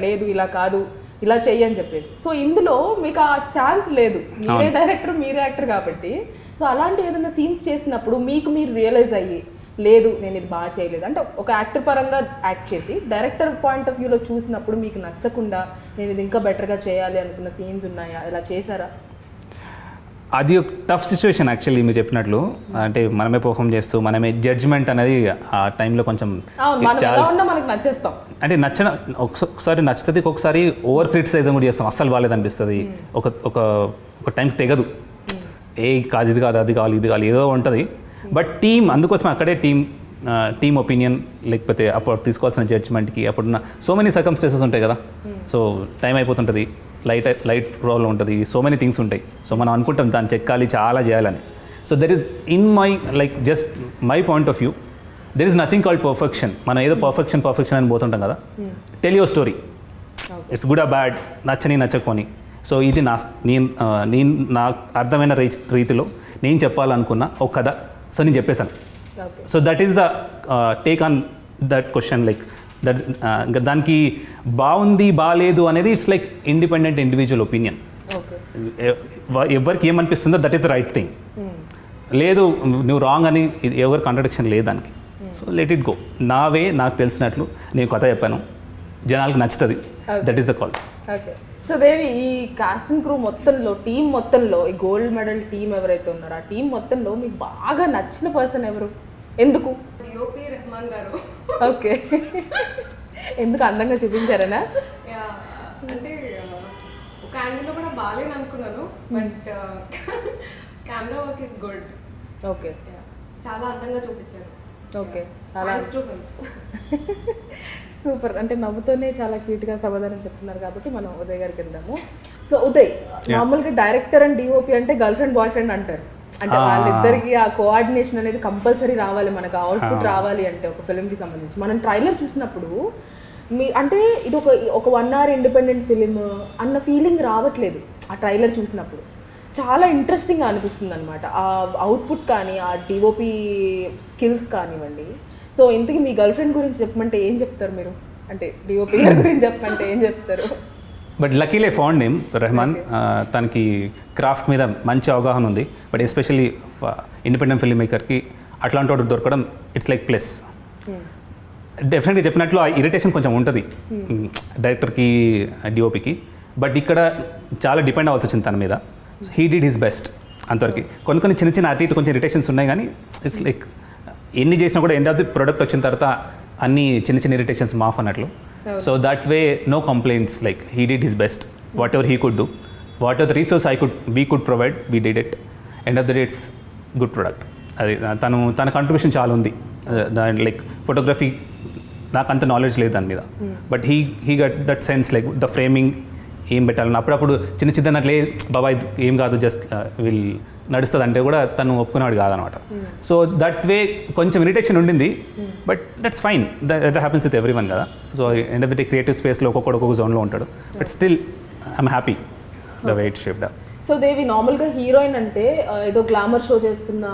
లేదు ఇలా కాదు ఇలా చెయ్యి అని చెప్పేసి. సో ఇందులో మీకు ఆ ఛాన్స్ లేదు, మీరే డైరెక్టర్ మీరే యాక్టర్ కాబట్టి. సో అలాంటి ఏదైనా సీన్స్ చేసినప్పుడు మీకు మీరు రియలైజ్ అయ్యి లేదు నేను ఇది బాగా చేయలేదు అంటే ఒక యాక్టర్ పరంగా యాక్ట్ చేసి డైరెక్టర్ పాయింట్ ఆఫ్ వ్యూలో చూసినప్పుడు మీకు నచ్చకుండా నేను ఇది ఇంకా బెటర్గా చేయాలి అనుకున్న సీన్స్ ఉన్నాయా, ఇలా చేశారా? అది ఒక టఫ్ సిచ్యువేషన్ యాక్చువల్లీ మీరు చెప్పినట్లు. అంటే మనమే పర్ఫామ్ చేస్తూ మనమే జడ్జ్మెంట్ అనేది ఆ టైంలో కొంచెం అవును, మనం ఎలా ఉన్నా మనకు నచ్చేస్తాం. అంటే ఒకసారి నచ్చుతుంది, ఒకసారి ఓవర్ క్రిటిసైజ్ కూడా చేస్తాం, అస్సలు బాగాలేదనిపిస్తుంది, ఒక ఒక ఒక టైంకి తెగదు, కాదు ఇది కాదు అది కావాలి ఇది కావాలి ఏదో ఉంటుంది. బట్ అందుకోసం అక్కడే టీమ్ ఒపీనియన్, లేకపోతే అప్పుడు తీసుకోవాల్సిన జడ్జ్మెంట్కి అప్పుడున్న సో మెనీ సర్కమ్స్టెన్సెస్ ఉంటాయి కదా. సో టైం అయిపోతుంటుంది, లైట్ ప్రాబ్లం ఉంటుంది, సో మెనీ థింగ్స్ ఉంటాయి. సో మనం అనుకుంటాం దాన్ని చెక్కాలి, చాలా చేయాలని. So there is in my just my point of view, there is nothing called perfection. మనం ఏదో పర్ఫెక్షన్ అని పోతుంటాం కదా. Tell your story, it's good ఆ బ్యాడ్, నచ్చకపోని. సో ఇది నేను నాకు అర్థమైన రీతిలో నేను చెప్పాలనుకున్న ఒక కథ. సో నేను చెప్పేశాను. So that is the take on that question. Like that దానికి బాగుంది బాగాలేదు అనేది it's like independent individual opinion. ఎవరికి ఏమనిపిస్తుందో that is the right thing. లేదు నువ్వు రాంగ్ అని ఎవరు కాంట్రడిక్షన్ లేదు దానికి. So let it go. నాకు తెలిసినట్లు నేను కథ చెప్పాను, జనాలకు నచ్చుతుంది, that is the call. Okay. So Devi, ఈ కాస్టింగ్ క్రూ మొత్తంలో, టీం మొత్తంలో, ఈ గోల్డ్ మెడల్ టీం ఎవరైతే ఉన్నారో ఆ టీం మొత్తంలో మీకు బాగా నచ్చిన పర్సన్ ఎవరు? ఎందుకు? డిఓపి రెహమాన్ గారు. ఓకే. ఎందుకు అందంగా చూపించారనా? అంటే ఒక యాంగిల్లో కూడా బాగాలేను అనుకున్నాను, but camera work is good. Okay. చాలా అందంగా చూపించారు. ఓకే, చాలా చాలా సూపర్. అంటే నవ్వుతోనే చాలా క్యూట్గా సమాధానం చెప్తున్నారు కాబట్టి మనం ఉదయ్ గారికి వెళ్దాము. సో ఉదయ్, నార్మల్గా డైరెక్టర్ అండ్ డిఓపి అంటే గర్ల్ ఫ్రెండ్ బాయ్ ఫ్రెండ్ అంటారు. అంటే వాళ్ళిద్దరికి ఆ కోఆర్డినేషన్ అనేది కంపల్సరీ రావాలి, మనకు అవుట్పుట్ రావాలి అంటే ఒక ఫిల్మ్కి సంబంధించి. మనం ట్రైలర్ చూసినప్పుడు అంటే ఇది ఒక 1 hour ఇండిపెండెంట్ ఫిలిం అన్న ఫీలింగ్ రావట్లేదు ఆ ట్రైలర్ చూసినప్పుడు. చాలా ఇంట్రెస్టింగ్గా అనిపిస్తుంది అనమాట ఆ అవుట్పుట్ కానీ, ఆ డిఓపి స్కిల్స్ కానివ్వండి. సో ఇంతకీ మీ గర్ల్ ఫ్రెండ్ గురించి చెప్పమంటే ఏం చెప్తారు మీరు? అంటే డిఓపి గురించి చెప్పమంటే ఏం చెప్తారు? But luckily found name Rehman. తనకి క్రాఫ్ట్ మీద మంచి అవగాహన ఉంది. బట్ ఎస్పెషల్లీ ఇండిపెండెంట్ ఫిల్మ్ మేకర్కి అట్లాంటి వాడు దొరకడం ఇట్స్ లైక్ ప్లస్. డెఫినెట్గా చెప్పినట్లు ఆ ఇరిటేషన్ కొంచెం ఉంటుంది డైరెక్టర్కి, డిఓపికి. బట్ ఇక్కడ చాలా డిపెండ్ అవ్వాల్సి వచ్చింది తన మీద. హీ డిడ్ హిస్ బెస్ట్ అంతవరకు. కొన్ని చిన్న అటు ఇటు కొంచెం ఇరిటేషన్స్ ఉన్నాయి, కానీ ఇట్స్ లైక్ ఎన్ని చేసినా కూడా ఎండ్ ఆఫ్ ది ప్రొడక్ట్ వచ్చిన తర్వాత అన్ని చిన్న ఇరిటేషన్స్ మాఫ్ అన్నట్లు. So that way no complaints. Like he did his best, whatever he could do, whatever the resource we could provide, we did it. End of the day it's good product. అది తన contribution చాలా ఉంది. దాని like photography నాకు అంత knowledge లేదు దాని మీద, but he gut that sense like the framing ఏం పెట్టాలని. అప్పుడప్పుడు చిన్న అట్లే బాబా ఇది ఏం కాదు జస్ట్ వీళ్ళు నడుస్తుంది అంటే కూడా తను ఒప్పుకునేవాడు కాదనమాట. సో దట్ వే కొంచెం ఇరిటేషన్ ఉండింది, but that's fine. That happens with every one కదా. So end of the day creative స్పేస్లో ఒక్కొక్క జోన్లో ఉంటాడు. But still I'm happy the way it shaped up. So Devi, నార్మల్గా హీరోయిన్ అంటే ఏదో గ్లామర్ షో చేస్తున్న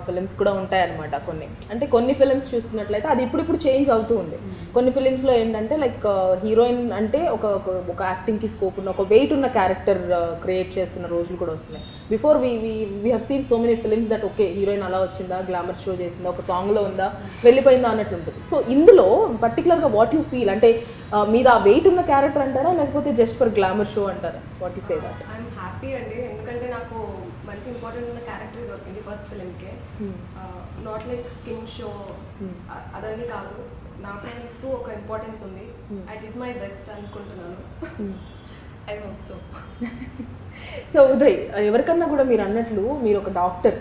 ఫిలిమ్స్ కూడా ఉంటాయన్నమాట కొన్ని. అంటే కొన్ని ఫిలిమ్స్ చూసుకున్నట్లయితే అది ఇప్పుడు చేంజ్ అవుతూ ఉంది. కొన్ని ఫిలిమ్స్లో ఏంటంటే లైక్ హీరోయిన్ అంటే ఒక యాక్టింగ్కి స్కోప్ ఉన్న, ఒక వెయిట్ ఉన్న క్యారెక్టర్ క్రియేట్ చేస్తున్న రోజులు కూడా వస్తున్నాయి. Before we have seen so many films that okay heroine అలా వచ్చిందా, గ్లామర్ షో చేసిందా, ఒక సాంగ్లో ఉందా, వెళ్ళిపోయిందా అన్నట్లు ఉంటుంది. సో ఇందులో పర్టికులర్గా వాట్ యూ ఫీల్? అంటే మీద ఆ వెయిట్ ఉన్న క్యారెక్టర్ అంటారా, లేకపోతే జస్ట్ ఫర్ గ్లామర్ షో అంటారా? What you say that? I'm happy అండి, ఎందుకంటే నాకు మంచి ఇంపార్టెంట్ ఉన్న క్యారెక్టర్ దొరికింది ఫస్ట్ ఫిలింకే. నాట్ లైక్ స్కిన్ షో అదని కాదు, నాకు ఒక ఇంపార్టెన్స్ ఉంది. ఐ డిడ్ మై బెస్ట్ అనుకుంటున్నాను. I hope so. So Uday, ఎవరికన్నా కూడా మీరు అన్నట్లు మీరు ఒక డాక్టర్,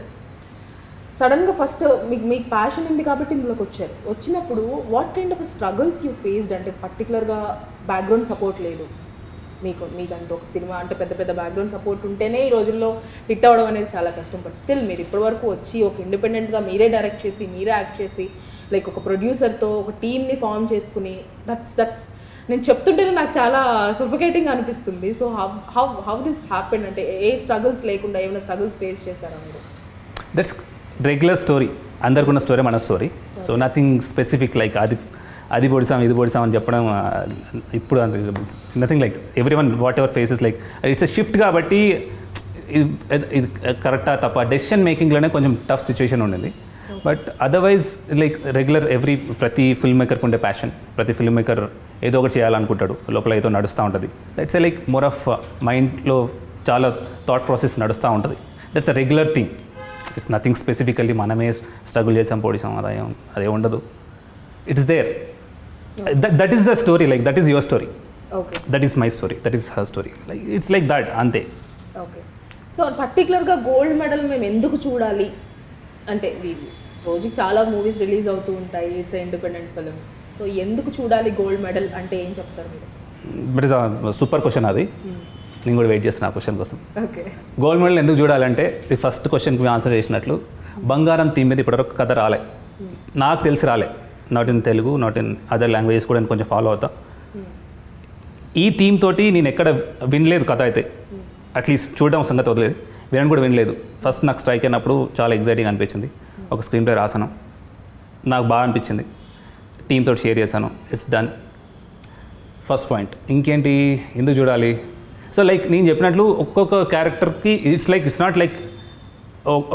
సడన్గా ఫస్ట్ మీకు ప్యాషన్ ఉంది కాబట్టి ఇందులోకి వచ్చారు. వచ్చినప్పుడు what kind of struggles you faced? అంటే పర్టికులర్గా బ్యాక్గ్రౌండ్ సపోర్ట్ లేదు మీకంటూ ఒక సినిమా అంటే పెద్ద బ్యాక్గ్రౌండ్ సపోర్ట్ ఉంటేనే ఈ రోజుల్లో హిట్ అవ్వడం అనేది చాలా కష్టం. బట్ స్టిల్ మీరు ఇప్పటివరకు వచ్చి ఒక ఇండిపెండెంట్గా మీరే డైరెక్ట్ చేసి, మీరే యాక్ట్ చేసి, లైక్ ఒక ప్రొడ్యూసర్తో ఒక టీమ్ని ఫామ్ చేసుకుని, దట్స్ నేను చెప్తుంటేనే నాకు చాలా సఫోకేటింగ్ అనిపిస్తుంది. So how this happened? అంటే ఏ స్ట్రగుల్స్ లేకుండా ఏమైనా స్ట్రగుల్స్ ఫేస్ చేశారా మీరు? దట్స్ రెగ్యులర్ స్టోరీ, అందరికున్న స్టోరీ మన story. So nothing specific like అది పొడిసాం ఇది పొడిసాం అని చెప్పడం ఇప్పుడు అంత nothing. Like every one what ever faces like it's a shift కాబట్టి ఇది కరెక్టా తప్ప డెసిషన్ మేకింగ్లోనే కొంచెం టఫ్ సిచ్యువేషన్ ఉండింది. బట్ అదర్వైజ్ లైక్ రెగ్యులర్ ప్రతి ఫిల్మ్ మేకర్కి ఉండే ప్యాషన్, ప్రతి ఫిల్మ్ మేకర్ ఏదో ఒకటి చేయాలనుకుంటాడు, లోపల ఏదో నడుస్తూ ఉంటుంది. దట్స్ లైక్ మోర్ ఆఫ్ మైండ్లో చాలా థాట్ ప్రాసెస్ నడుస్తూ ఉంటుంది. That's a regular thing. It's nothing specifically మనమే స్ట్రగుల్ చేసాం పొడిసాం అదే ఉండదు. It's there. That is the story, like that is your story, okay that is my story, that is her story, like it's like that అంతే. Okay. So పర్టికులర్గా gold medal మేము ఎందుకు చూడాలి అంటే, రోజుకి చాలా మూవీస్ రిలీజ్ అవుతూ ఉంటాయి, ఇట్స్ ఇండిపెండెంట్ ఫిలిం, సో ఎందుకు చూడాలి గోల్డ్ మెడల్ అంటే ఏం చెప్తారు మీరు? బట్ ఇస్ సూపర్ క్వశ్చన్ అది. నేను కూడా వెయిట్ చేస్తున్నా ఆ క్వశ్చన్ కోసం. ఓకే. గోల్డ్ మెడల్ ఎందుకు చూడాలంటే, ఈ ఫస్ట్ క్వశ్చన్కి ఆన్సర్ చేసినట్లు, బంగారం థీమ్ మీద ఇప్పటివరకు కథ రాలే, నాకు తెలిసి రాలే. Not in Telugu, not in other languages కూడా నేను కొంచెం ఫాలో అవుతా. ఈ థీమ్ తోటి నేను ఎక్కడ వినలేదు కథ అయితే, అట్లీస్ట్ చూడడం సంగతి వదిలేదు, వినడం కూడా వినలేదు. ఫస్ట్ నాకు స్ట్రైక్ అయినప్పుడు చాలా ఎగ్జైటింగ్ అనిపించింది. ఒక స్క్రీన్ ప్లే రాసాను, నాకు బాగా అనిపించింది, టీమ్ తోటి షేర్ చేశాను, ఇట్స్ డన్. First point. ఇంకేంటి ఎందుకు చూడాలి? సో లైక్ నేను చెప్పినట్లు ఒక్కొక్క క్యారెక్టర్కి ఇట్స్ నాట్ లైక్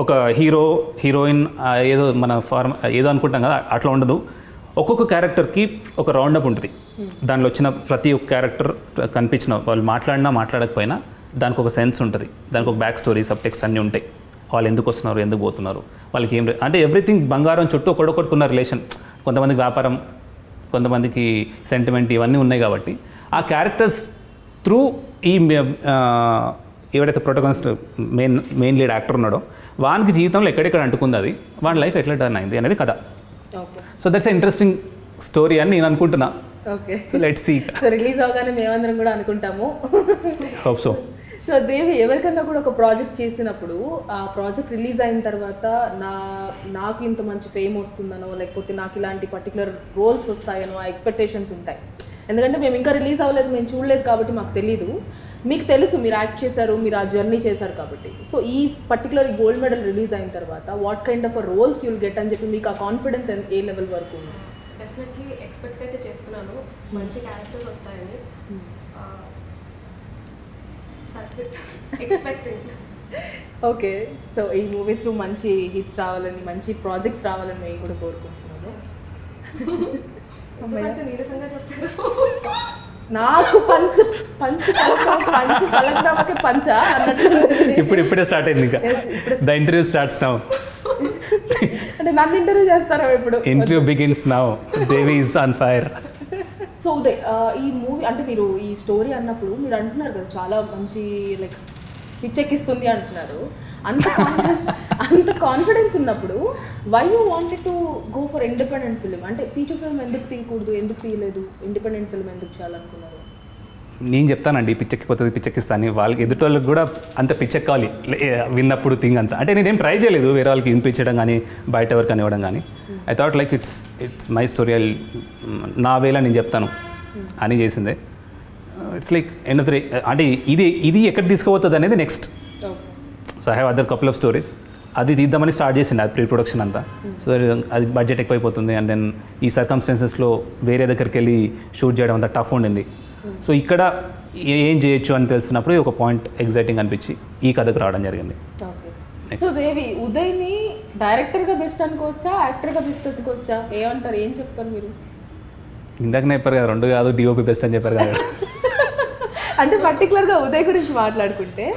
ఒక హీరో హీరోయిన్ ఏదో మన ఫార్మ్ ఏదో అనుకుంటాం కదా, అట్లా ఉండదు. ఒక్కొక్క క్యారెక్టర్కి ఒక రౌండప్ ఉంటుంది. దానిలో వచ్చిన ప్రతి ఒక్క క్యారెక్టర్ కనిపించిన వాళ్ళు మాట్లాడినా మాట్లాడకపోయినా దానికి ఒక సెన్స్ ఉంటుంది, దానికి ఒక బ్యాక్ స్టోరీ, సబ్ టెక్స్ట్ అన్నీ ఉంటాయి. వాళ్ళు ఎందుకు వస్తున్నారు, ఎందుకు పోతున్నారు, వాళ్ళకి ఏం అంటే ఎవ్రీథింగ్ బంగారం చుట్టూ ఒకడొకటికున్న రిలేషన్. కొంతమందికి వ్యాపారం, కొంతమందికి సెంటిమెంట్, ఇవన్నీ ఉన్నాయి. కాబట్టి ఆ క్యారెక్టర్స్ త్రూ ఈ ఎవడైతే ప్రొటగనిస్ట్ మెయిన్ లీడ్ యాక్టర్ ఉన్నాడో వానికి జీవితంలో ఎక్కడెక్కడ అంటుకుంది, అది వాడి లైఫ్ ఎట్లా టర్న్ అయింది అనేది కథ. సో దట్స్ ఇంట్రెస్టింగ్ స్టోరీ అని నేను అనుకుంటున్నా. Okay. So let's see. So release అవగానే మేమందరం కూడా అనుకుంటాము. Hope so. సో దేవి, ఎవరికన్నా కూడా ఒక ప్రాజెక్ట్ చేసినప్పుడు ఆ ప్రాజెక్ట్ రిలీజ్ అయిన తర్వాత నాకు ఇంత మంచి ఫేమ్ వస్తుందనో, లేకపోతే నాకు ఇలాంటి పర్టికులర్ రోల్స్ వస్తాయనో ఆ ఎక్స్పెక్టేషన్స్ ఉంటాయి. ఎందుకంటే మేము ఇంకా రిలీజ్ అవ్వలేదు, మేము చూడలేదు కాబట్టి మాకు తెలీదు. మీకు తెలుసు మీరు యాక్ట్ చేశారు, మీరు ఆ జర్నీ చేశారు కాబట్టి. సో ఈ పర్టికులర్ గోల్డ్ మెడల్ రిలీజ్ అయిన తర్వాత what kind of roles you'll get అని చెప్పి మీకు ఆ కాన్ఫిడెన్స్ ఏ లెవెల్ వరకు ఉంది? డెఫినెట్లీ ఎక్స్పెక్ట్ అయితే చేస్తున్నాను మంచి క్యారెక్టర్స్ వస్తాయని. ఎక్స్పెక్టింగ్. ఓకే. సో ఈ మూవీ త్రూ మంచి హిట్స్ రావాలని, మంచి ప్రాజెక్ట్స్ రావాలని మేము కూడా కోరుకుంటున్నాము. ఎందుకంటే నీరసంగా చెప్పారు. నాకు పంచ్ పలకనామకే పంచ అన్నట్టు ఇప్పుడే స్టార్ట్ అయింది. ఇంకా ద ఇంటర్వ్యూ స్టార్ట్స్ నౌ. అంటే నన్ను ఇంటర్వ్యూ చేస్తారా ఇప్పుడు? Interview begins now. Devi is on fire. So Uday, ఈ మూవీ అంటే మీరు ఈ స్టోరీ అన్నప్పుడు మీరు అంటున్నారు కదా చాలా మంచి లైక్ పిచ్చెక్కిస్తుంది అంటున్నారు. అంత కాన్ఫిడెన్స్ ఉన్నప్పుడు why you wanted to go for independent film? అంటే ఫీచర్ ఫిల్మ్ ఎందుకు తీయకూడదు, ఎందుకు తీయలేదు, ఇండిపెండెంట్ ఫిల్మ్ ఎందుకు చేయాలనుకున్నారు? నేను చెప్తానండి, పిచ్చెక్కిపోతుంది పిచ్చెక్కిస్తాను. వాళ్ళకి ఎదుటోళ్ళకి కూడా అంత పిచ్చెక్కాలి విన్నప్పుడు థింగ్ అంతా. అంటే నేనేం ట్రై చేయలేదు వేరే వాళ్ళకి వినిపించడం కానీ బయట ఎవరికి ఇవ్వడం కానీ. I thought like it's my story, నా వేలా నేను చెప్తాను అని చేసిందే. It's like end of the day. అంటే ఇది ఎక్కడ తీసుకుపోతుంది అనేది next. So I have other couple of stories. అది తీద్దామని స్టార్ట్ చేసింది, అది ప్రీ ప్రొడక్షన్ అంతా. సో అది బడ్జెట్ ఎక్కువైపోతుంది, అండ్ దెన్ ఈ సర్కమ్స్టాన్సెస్లో వేరే దగ్గరికి వెళ్ళి షూట్ చేయడం అంతా టఫ్ ఉండింది. సో ఇక్కడ ఏం చేయొచ్చు అని తెలిసినప్పుడు ఒక పాయింట్ ఎగ్జైటింగ్ అనిపించి ఈ కథకు రావడం జరిగింది. సో దేవి, ఉదయ్ని డైరెక్టర్గా బెస్ట్ అనుకోవచ్చా, యాక్టర్గా బెస్ట్ అనుకోవచ్చా? ఏమంటారు, ఏం చెప్తారు మీరు? ఇందాక చెప్పారు కదా, రెండు కాదు డిఓపి బెస్ట్ అని చెప్పారు కదా. అంటే పర్టికులర్గా ఉదయ్ గురించి మాట్లాడుకుంటే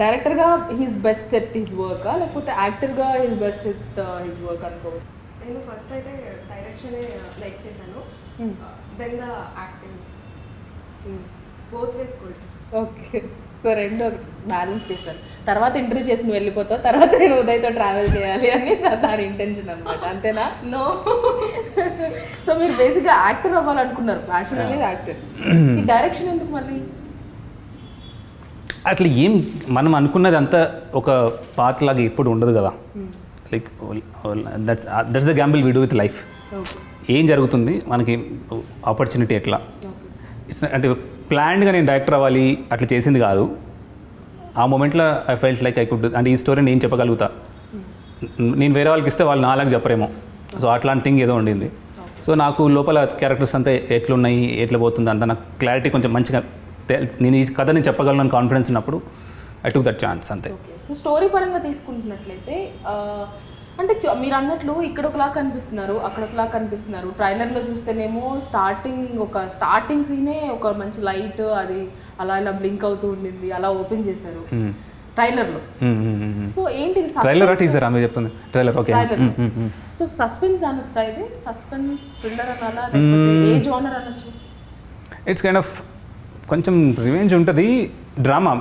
డైరెక్టర్గా he's best at his work, లేకపోతే యాక్టర్గా he's best at his work అనుకోవచ్చు? నేను ఫస్ట్ అయితే డైరెక్షనే లైక్ చేశాను, then the acting, both ways good. Okay. So రెండు బ్యాలెన్స్ చేస్తారు. తర్వాత ఇంటర్వ్యూ చేసి నువ్వు వెళ్ళిపోతావు, తర్వాత నేను ఉదయ్తో ట్రావెల్ చేయాలి అని దాని ఇంటెన్షన్ అనమాట, అంతేనా? నో. సో మీరు బేసిక్గా యాక్టర్ అవ్వాలనుకున్నారు, ప్యాషన్ అనేది యాక్టర్. ఈ డైరెక్షన్ ఎందుకు మళ్ళీ? అట్లా ఏం మనం అనుకున్నది అంతా ఒక పాత్ లాగా ఎప్పుడు ఉండదు కదా. Like that's the Gamble we do with life. ఏం జరుగుతుంది మనకి, ఆపర్చునిటీ ఎట్లా. ఇట్స్ అంటే ప్లాన్డ్గా నేను డైరెక్టర్ అవ్వాలి అట్లా చేసింది కాదు. ఆ మూమెంట్లో I felt like I could, అంటే ఈ స్టోరీ నేను చెప్పగలుగుతా, నేను వేరే వాళ్ళకి ఇస్తే వాళ్ళు నాలాగా చెప్పరేమో. సో అట్లాంటి థింగ్ ఏదో ఉండింది. సో నాకు లోపల క్యారెక్టర్స్ అంతా ఎట్లున్నాయి, ఎట్లా పోతుంది అంతా నాకు క్లారిటీ కొంచెం మంచిగా నేను ఈ కథ నేను చెప్పగలను కాన్ఫిడెన్స్ ఉన్నప్పుడు ఐ టుక్ దట్ ఛాన్స్ అంతే. సో స్టోరీ పరంగా తీసుకుంటున్నట్లయితే అంటే మీరు అన్నట్లు ఇక్కడ ఒకలా కనిపిస్తున్నారు, అక్కడ ఒకలా కనిపిస్తున్నారు. ట్రైలర్లో చూస్తేనేమో స్టార్టింగ్ సీనే ఒక మంచి లైట్, అది అలా ఇలా బ్లింక్ అవుతూ ఉండింది, అలా ఓపెన్ చేశారు. ట్రైలర్లో. సో ఏంటి ఇది ట్రైలర్ టీజర్ ఆమె చెప్తుంది ట్రైలర్ ఓకే సో సస్పెన్స్ అనొచ్చా ఇది? సస్పెన్స్ థ్రిల్లర్ అనాలా లేకపోతే ఏ జోనర్ అనొచ్చు? ఇట్స్ కైండ్ ఆఫ్ కొంచెం రివెంజ్ ఉంటుంది, డ్రామా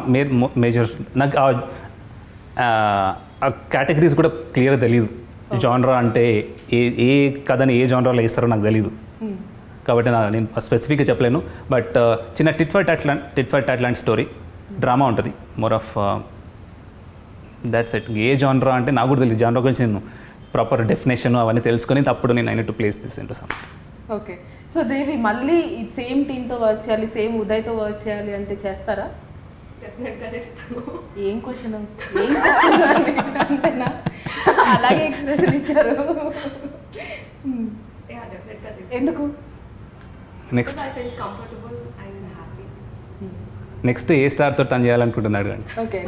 మేజర్. నాకు ఆ కేటగిరీస్ కూడా క్లియర్గా తెలియదు. జానరా అంటే ఏ కథని ఏ జానరాలో వేస్తారో నాకు తెలియదు, కాబట్టి నేను స్పెసిఫిక్గా చెప్పలేను. బట్ చిన్న టిట్ ఫర్ టాట్ లాంటి స్టోరీ, డ్రామా ఉంటుంది, మోర్ ఆఫ్ దాట్స్ ఇట్. ఏ జానరా అంటే నాకు కూడా తెలియదు. జానరా గురించి నేను ప్రాపర్ డెఫినేషన్ అవన్నీ తెలుసుకొని అప్పుడు నేను I need to place this into some. Okay. So Devi మళ్ళీ సేమ్ టీంతో వర్క్ చేయాలి, సేమ్ ఉదయ్తో వర్క్ చేయాలి అంటే చేస్తారా? డెఫినెట్గా చేస్తాను. ఏం క్వశ్చన్ అంతేనా? అలాగే ఎక్స్ప్రెషన్ ఇచ్చారు. యా డెఫినెట్గా చేస్తాను. ఎందుకు? Next I feel comfortable and happy. Next ఏ స్టార్తో టర్న్ చేయాలనుకుంటున్నాడు కానీ. ఓకే.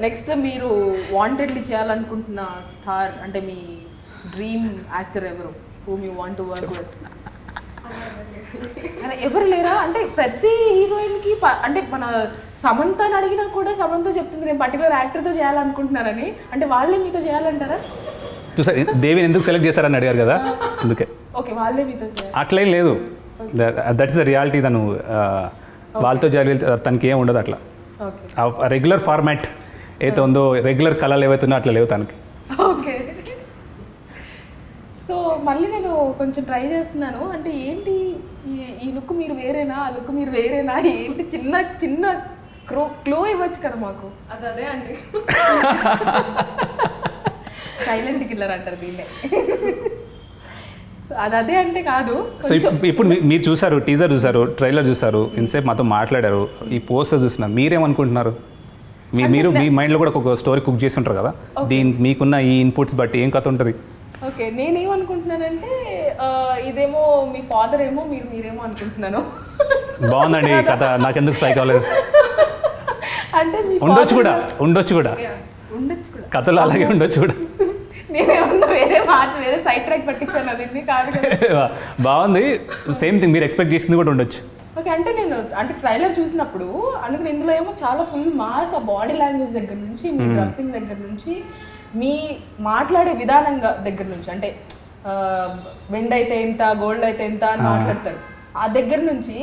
నెక్స్ట్ మీరు వాంటెడ్లీ చేయాలనుకుంటున్న స్టార్ అంటే మీ డ్రీమ్ యాక్టర్ ఎవరు? Whom you want to work with? అలా ఎవరు లేరా? అంటే ప్రతి హీరోయిన్కి అంటే మన సమంతని అడిగినా కూడా సమంత చెప్తుంది నేను పర్టికులర్ యాక్టర్తో చేయాలనుకుంటున్నారని. అంటే వాళ్ళే మీతో చేయాలంటారా? చూసారు దేవిని ఎందుకు సెలెక్ట్ చేశారని అడిగారు కదా, అందుకే. ఓకే, వాళ్ళే మీతో చేయాలి. అట్లేం లేదు, దట్ ఈస్ ద రియాలిటీ. తను వాళ్ళతో చేయాలి, తనకి ఏం ఉండదు అట్లా. ఓకే. రెగ్యులర్ ఫార్మాట్ ఏదైతే ఉందో, రెగ్యులర్ కళలు ఏవైతే ఉందో అట్లా లేవు తనకి. ఓకే. సో మళ్ళీ నేను కొంచెం ట్రై చేస్తున్నాను. అంటే ఏంటి ఈ లుక్ మీరు వేరేనా, ఆ లుక్ మీరు వేరేనా, ఏంటి చిన్న చిన్న క్లూ ఇవ్వచ్చు కదా మాకు. అదే అండి. సైలెంట్ కిల్లర్ అంటారు దీన్నే. సో అదే అంటే కాదు. సో ఇప్పుడు మీరు చూసారు, టీజర్ చూసారు, ట్రైలర్ చూసారు, ఇంతసేపు మాతో మాట్లాడారు, ఈ పోస్టర్ చూస్తున్నారు, మీరేమనుకుంటున్నారు? మీరు మీ మైండ్లో కూడా ఒక స్టోరీ కుక్ చేసి ఉంటారు కదా, మీకున్న ఈ ఇన్పుట్స్ బట్టి ఏం కథ ఉంటుంది? ఓకే, నేనేమనుకుంటున్నానంటే ఇదేమో మీ ఫాదర్ ఏమో మీరేమో అనుకుంటున్నాను. బాగుందండి కథ, నాకెందుకు స్ట్రైక్ అవ్వలేదు. అంటే ఉండొచ్చు కూడా ఉండొచ్చు కూడా కథలో అలాగే ఉండొచ్చు కూడా. నేనేమన్నా వేరే సైడ్ ట్రాక్ పట్టించాను, అది కాదు. బాగుంది, సేమ్ థింగ్ మీరు ఎక్స్పెక్ట్ చేసింది కూడా ఉండొచ్చు. ఓకే. అంటే ట్రైలర్ చూసినప్పుడు అందుకని ఇందులో ఏమో చాలా ఫుల్ మాస్, ఆ బాడీ లాంగ్వేజ్ దగ్గర నుంచి, మీ డ్రెస్సింగ్ దగ్గర నుంచి, మీ మాట్లాడే విధానంగా దగ్గర నుంచి, అంటే వెండ్ అయితే ఎంత, గోల్డ్ అయితే ఎంత అని మాట్లాడతారు, ఆ దగ్గర నుంచి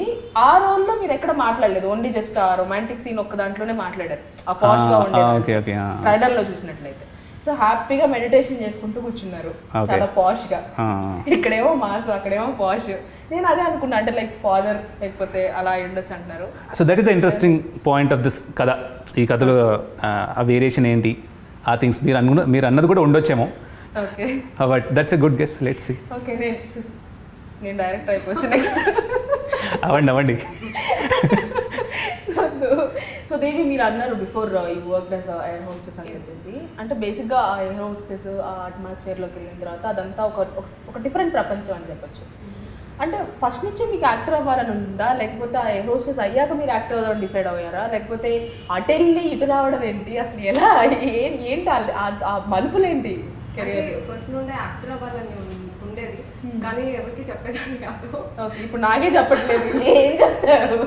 ఆ రోల్లో మీరు ఎక్కడ మాట్లాడలేదు. ఓన్లీ జస్ట్ ఆ రొమాంటిక్ సీన్ ఒక్క దాంట్లోనే మాట్లాడారు, ఆ పాష్ గా ఉండేది ట్రైలర్ లో చూసినట్లయితే. సో హ్యాపీగా మెడిటేషన్ చేసుకుంటూ కూర్చున్నారు, చాలా పాష్ గా. ఇక్కడేమో మాస్, అక్కడేమో పాష్. నేను అదే అనుకున్నా, అంటే లైక్ ఫాదర్ లేకపోతే అలా ఉండొచ్చు అంటున్నారు. So that is the interesting point of this కథ. ఈ కథలో ఆ వేరియేషన్ ఏంటి, ఆ థింగ్స్ మీరు అన్నది కూడా ఉండొచ్చేమో. Okay, but that's a good guess, let's see. Okay, నేను డైరెక్ట్ అయిపోవచ్చు నెక్స్ట్. అవ్వండి. సో దేవి, మీరు అన్నారు before you work as air hostess అని చెప్పేసి. అంటే బేసిక్గా ఆ ఎయిర్ హోస్టెస్ ఆ అట్మాస్ఫియర్లోకి వెళ్ళిన తర్వాత అదంతా ఒక డిఫరెంట్ ప్రపంచం అని చెప్పొచ్చు. అంటే ఫస్ట్ నుంచి మీకు యాక్టర్ అవ్వాలని ఉందా, లేకపోతే ఆ ఎయిర్ హోస్టెస్ అయ్యాక మీరు యాక్టర్ అవుదామని డిసైడ్ అయ్యారా, లేకపోతే అటు వెళ్ళి ఇటు రావడం ఏంటి, అసలు ఎలా ఏంటి ఆ మలుపులేంటి కెరియర్? ఫస్ట్ నుండే యాక్టర్ అవ్వాలని ఉండేది, కానీ ఎవరికి చెప్పడానికి కాదు. ఓకే, ఇప్పుడు నాకే చెప్పట్లేదు, ఏం చెప్తారు,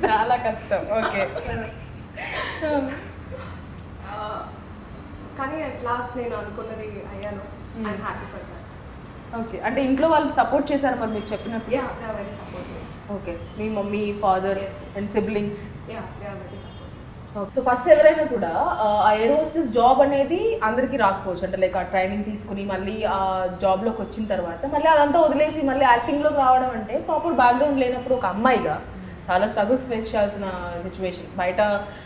చాలా కష్టం. ఓకే. కానీ అట్ లాస్ట్ నేను అనుకున్నది అయ్యాను. I'm happy for that. Okay. అంటే ఇంట్లో వాళ్ళు సపోర్ట్ చేశారు మరి మీకు చెప్పినప్పుడు? Yeah, they are very supportive. Okay, మీ mummy, father and siblings? Yeah, they are very supportive. So first ఎవరైనా కూడా ఆ ఎయిర్ హోస్టెస్ జాబ్ అనేది అందరికీ రాకపోవచ్చు. అంటే లైక్ ఆ ట్రైనింగ్ తీసుకుని మళ్ళీ ఆ జాబ్లోకి వచ్చిన తర్వాత మళ్ళీ అదంతా వదిలేసి మళ్ళీ యాక్టింగ్లోకి రావడం అంటే ప్రాపర్ బ్యాక్గ్రౌండ్ లేనప్పుడు ఒక అమ్మాయిగా చాలా స్ట్రగుల్స్ ఫేస్ చేయాల్సిన సిచ్యువేషన్. బయట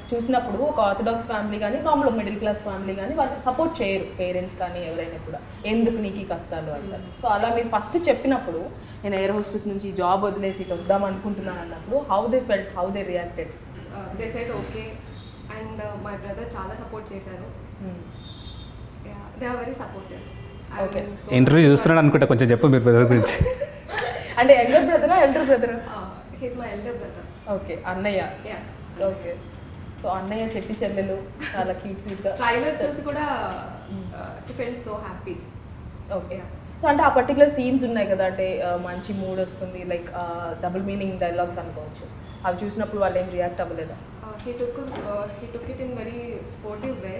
చూసినప్పుడు ఒక ఆర్థడాక్స్ ఫ్యామిలీ కానీ మామూలు మిడిల్ క్లాస్ ఫ్యామిలీ కానీ వాళ్ళు సపోర్ట్ చేయరు, పేరెంట్స్ కానీ ఎవరైనా కూడా, ఎందుకు నీకు ఈ కష్టాలు అంటారు. సో అలా మీరు ఫస్ట్ చెప్పినప్పుడు నేను ఎయిర్ హోస్టెస్ నుంచి జాబ్ వదిలేసి ఇటు వద్దాం అనుకుంటున్నాను అన్నప్పుడు how they felt, how they reacted? They said okay, and my brother చాలా సపోర్ట్ చేశారు. They are very supportive. Okay. Interview చూస్తున్నాడు అనుకుంటా, కొంచెం చెప్పు మీరు బ్రదర్ గురించి. అంటే యంగర్ బ్రదరా, ఎల్డర్ బ్రదరా? He's my elder brother. Okay, అన్నయ్య. యా. ఓకే. సో అన్నయ్య చెట్టి చెల్లెలు చాలా క్యూట్గా. ట్రైలర్ చూసి కూడా felt so happy. Okay. So అంటే ఆ పర్టికులర్ సీన్స్ ఉన్నాయి కదా, అంటే మంచి మూడ్ వస్తుంది, లైక్ డబుల్ మీనింగ్ డైలాగ్స్ అనుకోవచ్చు, అవి చూసినప్పుడు వాళ్ళు ఏం రియాక్ట్ అవ్వలేదా? He took it in very sportive way.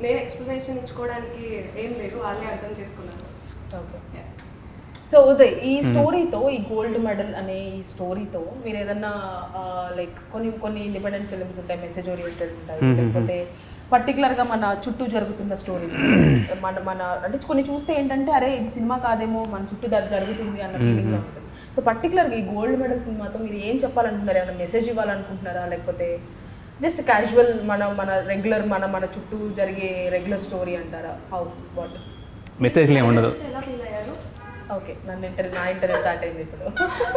నేను ఎక్స్ప్లెనేషన్ ఇచ్చుకోవడానికి ఏం లేదు, వాళ్ళే అర్థం చేసుకున్నారు. ఓకే. సో ఉదయ్, ఈ స్టోరీతో, ఈ గోల్డ్ మెడల్ అనే ఈ స్టోరీతో మీరు ఏదన్నా లైక్ కొన్ని ఇండిపెండెంట్ ఫిల్మ్స్ ఉంటాయి, మెసేజ్ ఓరియంటెడ్ ఉంటాయి, లేకపోతే పర్టికులర్గా మన చుట్టూ జరుగుతున్న స్టోరీ మన అంటే కొన్ని చూస్తే ఏంటంటే అరే ఇది సినిమా కాదేమో మన చుట్టూ జరుగుతుంది అన్న ఫీలింగ్లో ఉంటుంది. సో పర్టికులర్గా ఈ గోల్డ్ మెడల్ సినిమాతో మీరు ఏం చెప్పాలనుకుంటున్నారు? ఏమైనా మెసేజ్ ఇవ్వాలనుకుంటున్నారా, లేకపోతే జస్ట్ క్యాజువల్ మన రెగ్యులర్ మన చుట్టూ జరిగే రెగ్యులర్ స్టోరీ అంటారా? హౌ వాట్ మెసేజ్లు ఏమి ఉండదు. ఎలా ఫీల్ అయ్యారు? ఓకే, నా ఇంటర్వ్యూ స్టార్ట్ అయింది ఇప్పుడు.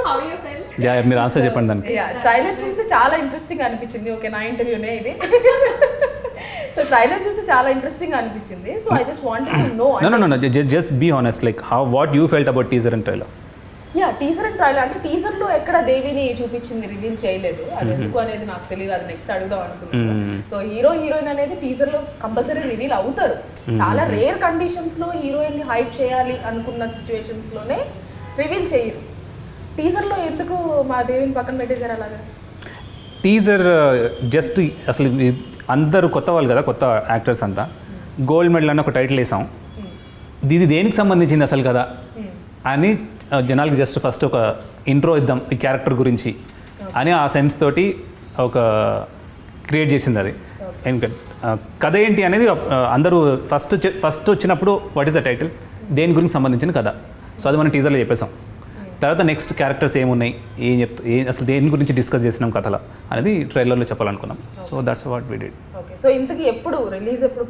How you felt? యా, మీరు ఆన్సర్ చెప్పండి దానికి. ట్రైలర్ చూస్తే చాలా ఇంట్రెస్టింగ్ అనిపించింది. ఓకే, నా ఇంటర్వ్యూనే ఇది. సో ట్రైలర్ చూస్తే చాలా ఇంట్రెస్టింగ్ అనిపించింది. So I just wanted to know. No, just be honest, like what you felt about teaser and trailer. Yeah, teaser and trailer అంటే టీజర్లో ఎక్కడ దేవిని చూపించింది రివీల్ చేయలేదు. అది ఎందుకు అనేది నాకు తెలియదు, అది నెక్స్ట్ అడుగుదాం అనుకుంటున్నాను. సో హీరోయిన్ అనేది టీజర్లో కంపల్సరీ రివీల్ అవుతారు. చాలా రేర్ కండిషన్స్లో హీరోయిన్ని హైడ్ చేయాలి అనుకున్న సిచ్యువేషన్స్లోనే రివీల్ చేయరు. టీజర్లో ఎందుకు మా దేవిని పక్కన పెట్టేశారు అలాగా? టీజర్ జస్ట్ అసలు అందరూ కొత్త వాళ్ళు కదా, కొత్త యాక్టర్స్ అంతా. గోల్డ్ మెడల్ అని ఒక టైటిల్ వేసాం, ఇది దేనికి సంబంధించింది అసలు కదా అని జనాలకి జస్ట్ ఫస్ట్ ఒక ఇంట్రో ఇద్దాం ఈ క్యారెక్టర్ గురించి అని ఆ సెన్స్ తోటి ఒక క్రియేట్ చేసింది అది. కథ ఏంటి అనేది అందరూ ఫస్ట్ వచ్చినప్పుడు వాట్ ఈస్ ద టైటిల్, దేని గురించి సంబంధించిన కథ. సో అది మనం టీజర్లో చెప్పేసాం. తర్వాత నెక్స్ట్ క్యారెక్టర్స్ ఏమున్నాయి, అసలు దేని గురించి డిస్కస్ చేసినాం కథలో అనేది ట్రైలర్లో చెప్పాలనుకున్నాం. So that's what we did. Okay, so ఇంతకీ ఎప్పుడు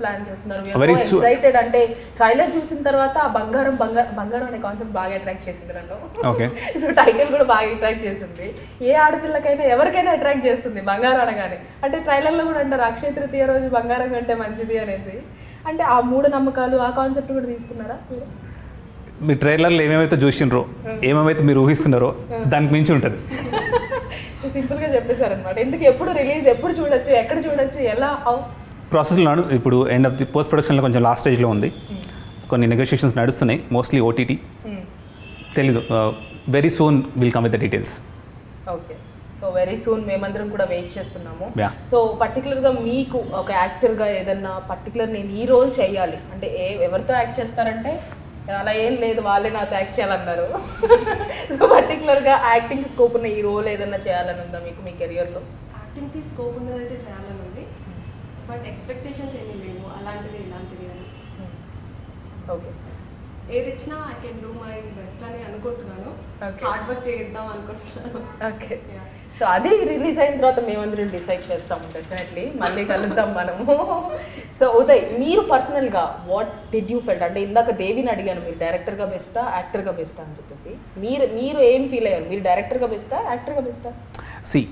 ప్లాన్ చేస్తున్నారు? Very soon. ఎక్సైటెడ్ అంటే ట్రైలర్ చూసిన తర్వాత ఆ బంగారం అనే కాన్సెప్ట్ బాగా అట్రాక్ట్ చేసింది నన్ను. ఓకే. సో టైటిల్ కూడా బాగా అట్రాక్ట్ చేసింది. ఏ ఆడపిల్లకైనా ఎవరికైనా అట్రాక్ట్ చేస్తుంది బంగారం అనగానే. అంటే ట్రైలర్లో కూడా అంటారు అక్షయ తృతీయ రోజు బంగారం కంటే మంచిది అనేసి. అంటే ఆ మూఢనమ్మకాలు ఆ కాన్సెప్ట్ కూడా తీసుకున్నారా మీరు? మీ ట్రైలర్లో ఏమేమైతే చూసినారో, ఏమేమైతే మీరు ఊహిస్తున్నారో దానికి మించి ఉంటుంది. సో సింపుల్గా చెప్పేశారనమాట. ఎందుకు ఎప్పుడు రిలీజ్, ఎప్పుడు చూడొచ్చు, ఎక్కడ చూడొచ్చు, ఎలా ప్రాసెస్లో ఇప్పుడు ఎండ్ ఆఫ్ ది పోస్ట్ ప్రొడక్షన్లో కొంచెం లాస్ట్ స్టేజ్లో ఉంది. కొన్ని నెగోషియేషన్స్ నడుస్తున్నాయి, మోస్ట్లీ ఓటీటీ. తెలీదు, very soon will come with the details. Okay, so very soon మేమందరం కూడా వెయిట్ చేస్తున్నాము. Yeah. సో పర్టికులర్గా మీకు ఒక యాక్టర్గా ఏదన్నా పర్టికులర్ నేను ఈ రోల్ చేయాలి అంటే ఎవరితో యాక్ట్ చేస్తారంటే అలా ఏం లేదు, వాళ్ళే నాతో యాక్ట్ చేయాలన్నారు. సో పర్టికులర్గా యాక్టింగ్ స్కోప్ ఉన్న ఈ రోల్ ఏదన్నా చేయాలని ఉందా మీకు మీ కెరియర్లో? యాక్టింగ్కి స్కోప్ ఉన్నది అయితే చేయాలని ఉంది, బట్ ఎక్స్పెక్టేషన్స్ ఏమీ లేవు అలాంటిది ఇలాంటిది అని. ఓకే, ఏది ఇచ్చినా I can do my best అని అనుకుంటున్నాను. Okay. హార్డ్ వర్క్ చేద్దాం అనుకుంటున్నాను. ఓకే. సో అది రిలీజ్ అయిన తర్వాత మేమందరం డిసైడ్ చేస్తాము డెఫినెట్లీ. మళ్ళీ కలుద్దాం మనము. సో ఉదయ్, మీరు పర్సనల్గా వాట్ డిడ్ యూ ఫెల్ట్? అంటే ఇందాక దేవిని అడిగాను, మీరు డైరెక్టర్గా బెస్టా యాక్టర్గా బెస్టా అని చెప్పేసి. మీరు ఏం ఫీల్ అయ్యారు? మీరు డైరెక్టర్గా బెస్టా యాక్టర్గా బెస్టా? సి,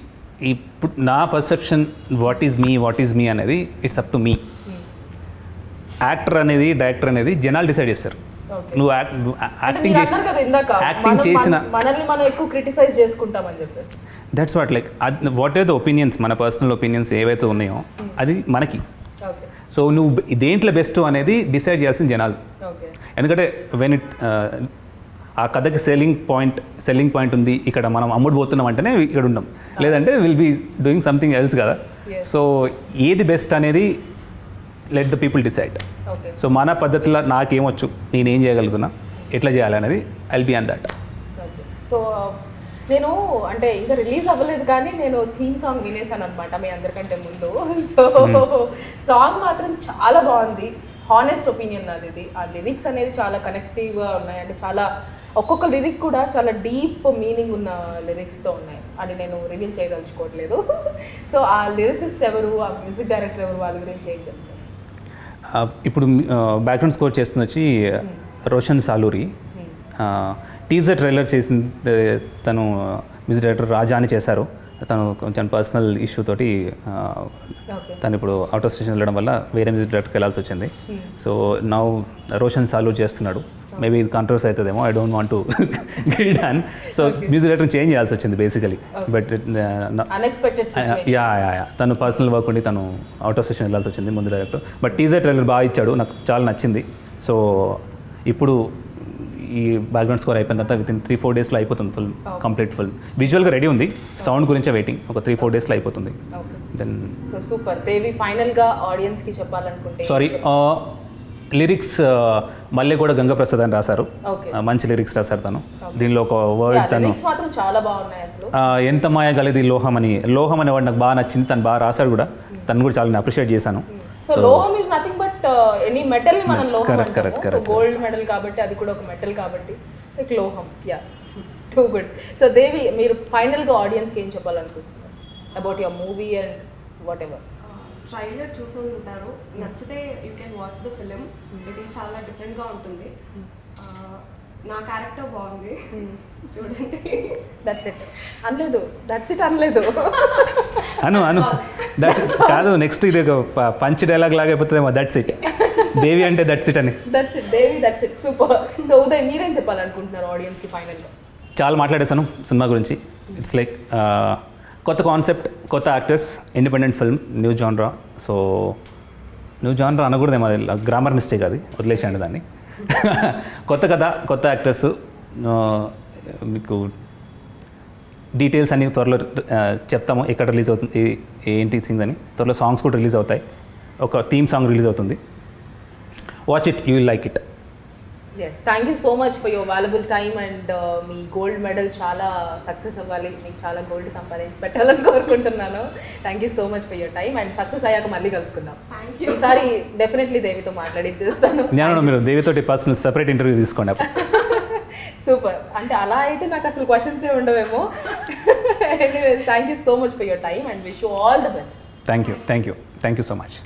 ఇప్పుడు నా పర్సెప్షన్ వాట్ ఈజ్ మీ అనేది it's up to me. Actor అనేది డైరెక్టర్ అనేది జనాలు డిసైడ్ చేస్తారు. నువ్వు యాక్టింగ్ చేసిన మనల్ని మనం ఎక్కువ క్రిటిసైజ్ చేసుకుంటామని చెప్పేసి. That's what like what are the opinions, మన పర్సనల్ ఒపీనియన్స్ ఏవైతే ఉన్నాయో అది మనకి. ఓకే, సో నువ్వు దేంట్లో బెస్ట్ అనేది డిసైడ్ చేయాల్సిన జనాలు. ఓకే, ఎందుకంటే వెన్ ఇట్ ఆ కథకి సెల్లింగ్ పాయింట్ ఉంది, ఇక్కడ మనం అమ్ముడు పోతున్నాం అంటేనే ఇక్కడ ఉంటాం, లేదంటే will be doing something else కదా. సో ఏది బెస్ట్ అనేది let the people decide. Okay. So మన పద్ధతిలో నాకేమొచ్చు, నేనేం చేయగలుగుతున్నా, ఎట్లా చేయాలనేది I'll be on that. Okay. So నేను అంటే ఇంకా రిలీజ్ అవ్వలేదు కానీ నేను థీమ్ సాంగ్ వినేసాను అనమాట మీ అందరికంటే ముందు. సో సాంగ్ మాత్రం చాలా బాగుంది. హానెస్ట్ ఒపీనియన్ నాది ఇది. ఆ లిరిక్స్ అనేది చాలా కనెక్టివ్గా ఉన్నాయి. అంటే చాలా ఒక్కొక్క లిరిక్ కూడా చాలా డీప్ మీనింగ్ ఉన్న లిరిక్స్తో ఉన్నాయి. అది నేను రివీల్ చేయదలుచుకోవట్లేదు. సో ఆ లిరిసిస్ట్ ఎవరు, ఆ మ్యూజిక్ డైరెక్టర్ ఎవరు, వాళ్ళ గురించి ఏం చెప్తారు? ఇప్పుడు బ్యాక్గ్రౌండ్ స్కోర్ చేస్తుంది వచ్చి రోషన్ సాలూరి. టీజర్ ట్రైలర్ చేసిన తను మ్యూజిక్ డైరెక్టర్ రాజా అని చేశారు. తను కొంచెం పర్సనల్ ఇష్యూ తోటి తను ఇప్పుడు అవుట్ ఆఫ్ స్టేషన్ వెళ్ళడం వల్ల వేరే మ్యూజిక్ డైరెక్టర్కి వెళ్ళాల్సి వచ్చింది. సో నౌ రోషన్ సాలూరి చేస్తున్నాడు. మేబీ ఇది కంట్రోవర్సీ అవుతుందేమో, I don't want to get done. So music director change చేయాల్సి వచ్చింది బేసికలీ. బట్ యా తను పర్సనల్ వర్క్ ఉండి తను అవుట్ ఆఫ్ స్టేషన్ వెళ్ళాల్సి వచ్చింది ముందు డైరెక్టర్. బట్ టీజర్ ట్రైలర్ బాగా ఇచ్చాడు, నాకు చాలా నచ్చింది. సో ఇప్పుడు ఈ బ్యాక్గ్రౌండ్ స్కోర్ అయిపోయిన తర్వాత విత్ ఇన్ 3-4 daysలో అయిపోతుంది ఫుల్ కంప్లీట్ ఫుల్. విజువల్గా రెడీ ఉంది, సౌండ్ గురించే వెయిటింగ్. ఒక 3-4 daysలో అయిపోతుంది. Then so super. దేవి ఫైనల్గా ఆడియన్స్కి చెప్పాలనుకుంటే సారీ లిరిక్స్ మళ్ళీ కూడా గంగప్రసాద్ అని రాశారు. ఓకే. మంచి లిరిక్స్ రాశారు తను. దీనిలో ఒక వర్డ్ తను లిరిక్స్ మాత్రం చాలా బాగున్నాయి అసలు. ఎంత మాయ గలది లోహం అని, లోహం అనే వర్డ్ నాకు బాగా నచ్చింది, తను బాగా రాశాడు కూడా. తను కూడా చాలా అప్రిషియేట్ చేశాను. సో లోహం is nothing but any metal ని మనం లోహం Correct, correct, అంటాము. So correct. గోల్డ్ మెడల్ కాబట్టి అది కూడా ఒక మెటల్ కాబట్టి లైక్ లోహం. Yeah, too good. So Devi, మీరు ఫైనల్ గా ఆడియన్స్ కి ఏం చెప్పాలనుకుంటున్నారు about your movie and what ever? Trailer చూసి ఉంటారు, నచ్చితే you can watch the film. ఇది చాలా డిఫరెంట్గా ఉంటుంది. నా క్యారెక్టర్ బాగుంది, చూడండి. దట్స్ ఇట్ అనలేదు, దట్స్ ఇట్ అనలేదు. అను దట్స్ కాదు, నెక్స్ట్ ఇది ఒక పంచ్ డైలాగ్ లాగా అయిపోతుందేమో, దట్స్ ఇట్ దేవి అంటే దట్స్ ఇట్ అని. That's it Devi, that's it. Super. So Uday, మీరేం చెప్పాలనుకుంటున్నారు ఆడియన్స్ కి ఫైనల్ గా? చాలా మాట్లాడేశాను సినిమా గురించి. ఇట్స్ లైక్ కొత్త కాన్సెప్ట్, కొత్త actors, independent film, new genre. So new genre అనకూడదేమో, అది గ్రామర్ మిస్టేక్, అది వదిలేసాను దాన్ని. కొత్త కథ, కొత్త యాక్టర్స్. మీకు డీటెయిల్స్ అన్ని త్వరలో చెప్తాము, ఎక్కడ రిలీజ్ అవుతుంది, ఏంటి థింగ్స్ అని. త్వరలో సాంగ్స్ కూడా రిలీజ్ అవుతాయి. ఒక థీమ్ సాంగ్ రిలీజ్ అవుతుంది. Watch it, you will like it. Yes, thank you so much for your valuable time. And మీ గోల్డ్ మెడల్ చాలా సక్సెస్ అవ్వాలి, మీకు చాలా గోల్డ్ సంపాదించి పెట్టాలని కోరుకుంటున్నాను. Thank you so much for your time. And success అయ్యాక మళ్ళీ కలుసుకుందాం. Thank you. ఈసారి డెఫినెట్లీ దేవితో మాట్లాడిచ్చేస్తాను. నేను మీరు దేవితోటి పర్సనల్ సెపరేట్ ఇంటర్వ్యూ తీసుకోండి అప్పుడు. సూపర్. అంటే అలా అయితే నాకు అసలు క్వశ్చన్సే ఉండవేమో. Anyways, thank you so much for your time and wish you all the best. Thank you so much.